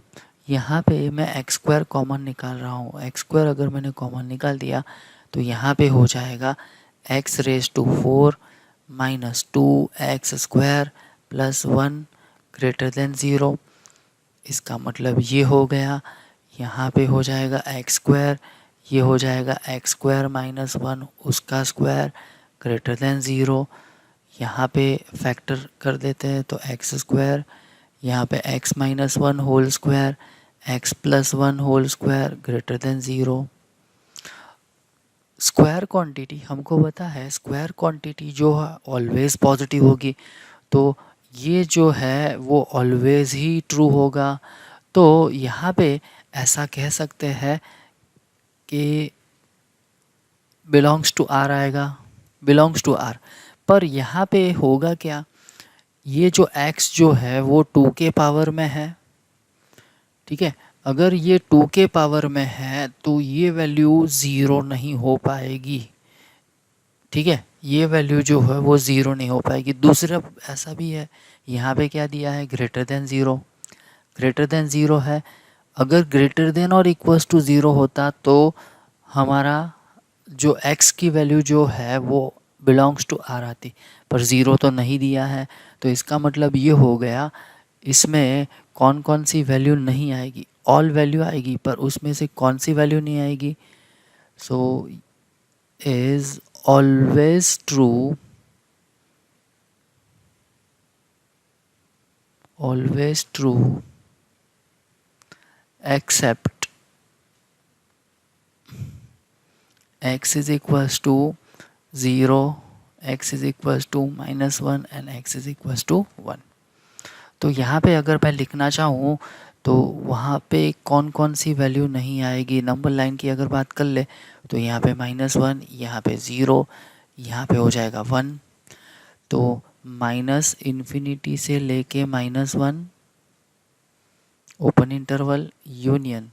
यहाँ पे मैं एक्स स्क्वायर कॉमन निकाल रहा हूँ। एक्स स्क्वायर अगर मैंने कॉमन निकाल दिया तो यहाँ पे हो जाएगा x raise to four minus two x square plus one greater than zero. इसका मतलब ये हो गया, यहाँ पे हो जाएगा एक्स स्क्वायर, ये हो जाएगा एक्स स्क्वायर माइनस वन उसका स्क्वायर ग्रेटर देन ज़ीरो। यहाँ पे फैक्टर कर देते हैं तो एक्स स्क्वायर, यहाँ पे x minus one whole square x plus one whole square greater than zero. Square quantity हमको पता है, स्क्वायर क्वांटिटी जो है ऑलवेज पॉजिटिव होगी, तो ये जो है वो ऑलवेज ही ट्रू होगा। तो यहाँ पे ऐसा कह सकते हैं कि बिलोंग्स टू आर आएगा, बिलोंग्स टू आर। पर यहाँ पे होगा क्या, ये जो x जो है वो 2 के पावर में है। ठीक है, अगर ये 2 के पावर में है तो ये वैल्यू ज़ीरो नहीं हो पाएगी। ठीक है, ये वैल्यू जो है वो ज़ीरो नहीं हो पाएगी। दूसरा ऐसा भी है, यहाँ पे क्या दिया है, greater than zero, greater than zero है। अगर ग्रेटर देन और इक्वल्स टू ज़ीरो होता तो हमारा जो x की वैल्यू जो है वो बिलोंग्स टू आर आती, पर ज़ीरो तो नहीं दिया है। तो इसका मतलब ये हो गया इसमें कौन कौन सी वैल्यू नहीं आएगी, ऑल वैल्यू आएगी, पर उसमें से कौन सी वैल्यू नहीं आएगी। So is always true, always true except x is equals to 0, x is equals to minus one and x is equals to 1। तो यहाँ पे अगर मैं लिखना चाहूँ तो वहाँ पे कौन कौन सी वैल्यू नहीं आएगी, नंबर लाइन की अगर बात कर ले तो यहाँ पे माइनस वन, यहाँ पे ज़ीरो, यहाँ पे हो जाएगा वन। तो माइनस इन्फिनिटी से लेके minus one open interval union,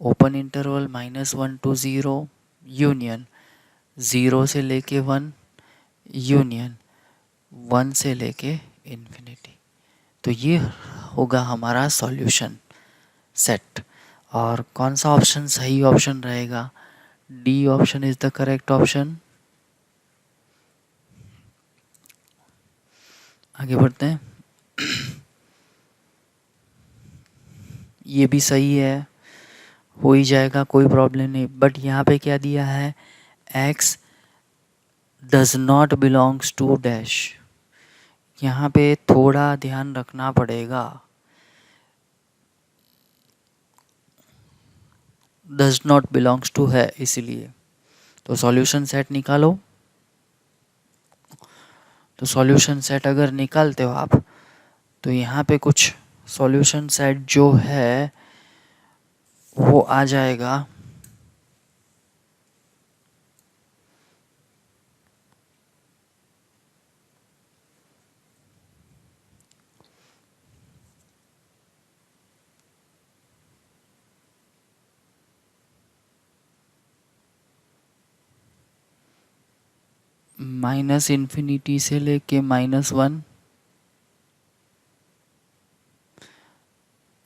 open interval minus one two zero union, zero से लेके वन यूनियन, वन से लेके इन्फिनिटी। तो ये होगा हमारा सॉल्यूशन सेट। और कौन सा ऑप्शन सही ऑप्शन रहेगा, D option is the correct option. आगे बढ़ते हैं। ये भी सही है, हो ही जाएगा, कोई प्रॉब्लम नहीं। बट यहाँ पे क्या दिया है, x does not belongs to dash. यहाँ पे थोड़ा ध्यान रखना पड़ेगा, डज नॉट बिलोंग्स टू है इसलिए। तो सॉल्यूशन सेट निकालो। तो सॉल्यूशन सेट अगर निकालते हो आप तो यहाँ पे कुछ सॉल्यूशन सेट जो है वो आ जाएगा माइनस इन्फिनिटी से लेके माइनस वन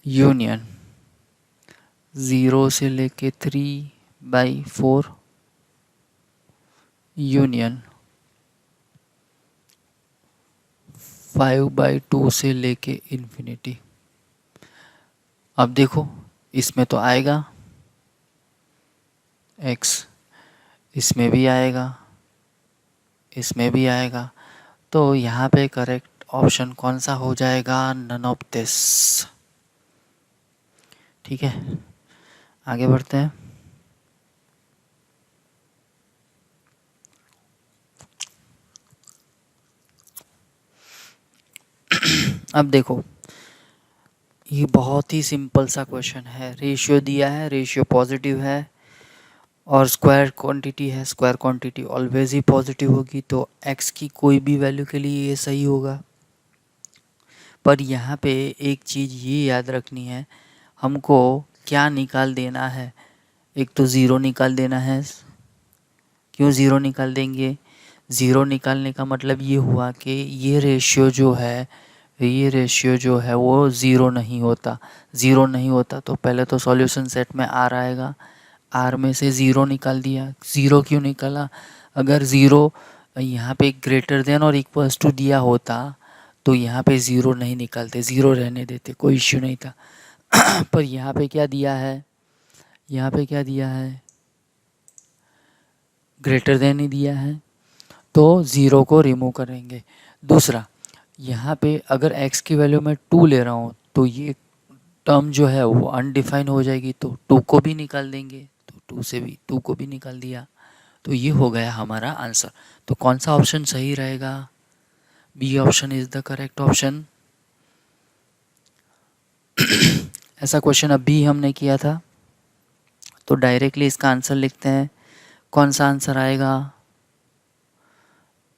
यूनियन, ज़ीरो से लेके three by four union, five by two से लेके इन्फिनिटी। अब देखो इसमें तो आएगा x, इसमें भी आएगा, इसमें भी आएगा, तो यहाँ पे करेक्ट ऑप्शन कौन सा हो जाएगा? None of this. ठीक है, आगे बढ़ते हैं। अब देखो ये बहुत ही सिंपल सा क्वेश्चन है। रेशियो दिया है, रेशियो पॉजिटिव है और स्क्वायर क्वांटिटी है, स्क्वायर क्वांटिटी ऑलवेज ही पॉजिटिव होगी, तो x की कोई भी वैल्यू के लिए ये सही होगा। पर यहाँ पे एक चीज़ ये याद रखनी है, हमको क्या निकाल देना है? एक तो ज़ीरो निकाल देना है। क्यों ज़ीरो निकाल देंगे? ज़ीरो निकालने का मतलब ये हुआ कि ये रेशियो जो है वो ज़ीरो नहीं होता। ज़ीरो नहीं होता तो पहले तो सॉल्यूशन सेट में आर आएगा, आर में से ज़ीरो निकाल दिया। ज़ीरो क्यों निकाला? अगर ज़ीरो यहाँ पे ग्रेटर देन और इक्वल्स टू दिया होता तो यहाँ पे ज़ीरो नहीं निकालते, ज़ीरो रहने देते, कोई इश्यू नहीं था। पर यहाँ पे क्या दिया है? यहाँ पे क्या दिया है? ग्रेटर देन ही दिया है, तो ज़ीरो को रिमूव करेंगे। दूसरा, यहाँ पे अगर x की वैल्यू मैं 2 ले रहा हूँ तो ये टर्म जो है वो अनडिफाइन हो जाएगी, तो 2 को भी निकाल देंगे, तो 2 से भी 2 को भी निकाल दिया, तो ये हो गया हमारा आंसर। तो कौन सा ऑप्शन सही रहेगा? B option is the correct option. ऐसा क्वेश्चन अभी हमने किया था, तो डायरेक्टली इसका आंसर लिखते हैं। कौन सा आंसर आएगा?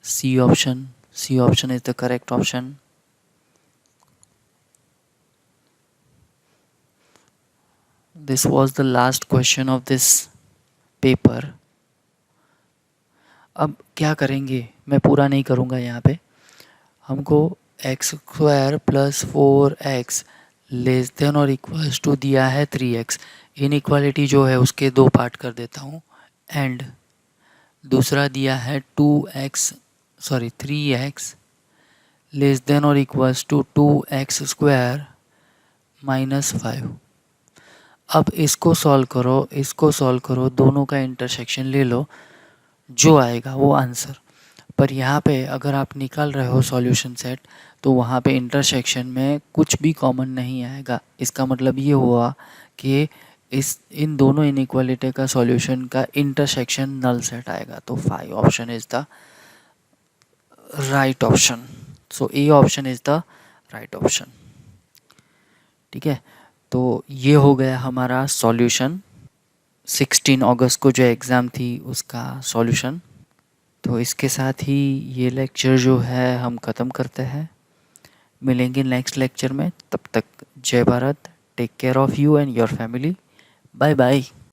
C option. C option is the correct option. This was the last question of this paper. अब क्या करेंगे? मैं पूरा नहीं करूँगा यहाँ पे। हमको x square plus 4x less than और इक्वल्स टू दिया है 3x। इनइक्वालिटी जो है उसके दो पार्ट कर देता हूँ। एंड दूसरा दिया है 3x लेस देन और equals to 2x square minus 5। अब इसको सॉल्व करो, दोनों का इंटरसेक्शन ले लो, जो आएगा वो आंसर। पर यहाँ पे अगर आप निकाल रहे हो सॉल्यूशन सेट तो वहाँ पे इंटरसेक्शन में कुछ भी कॉमन नहीं आएगा। इसका मतलब ये हुआ कि इन दोनों इनइक्वालिटी का सॉल्यूशन का इंटरसेक्शन नल सेट आएगा। तो 5 option is the right option. So A option is the right option. ठीक है, तो ये हो गया हमारा सॉल्यूशन 16 अगस्त को जो एग्ज़ाम थी उसका सॉल्यूशन। तो इसके साथ ही ये लेक्चर जो है हम ख़त्म करते हैं। मिलेंगे नेक्स्ट लेक्चर में, तब तक जय Bharat, take care of you and your family, bye bye.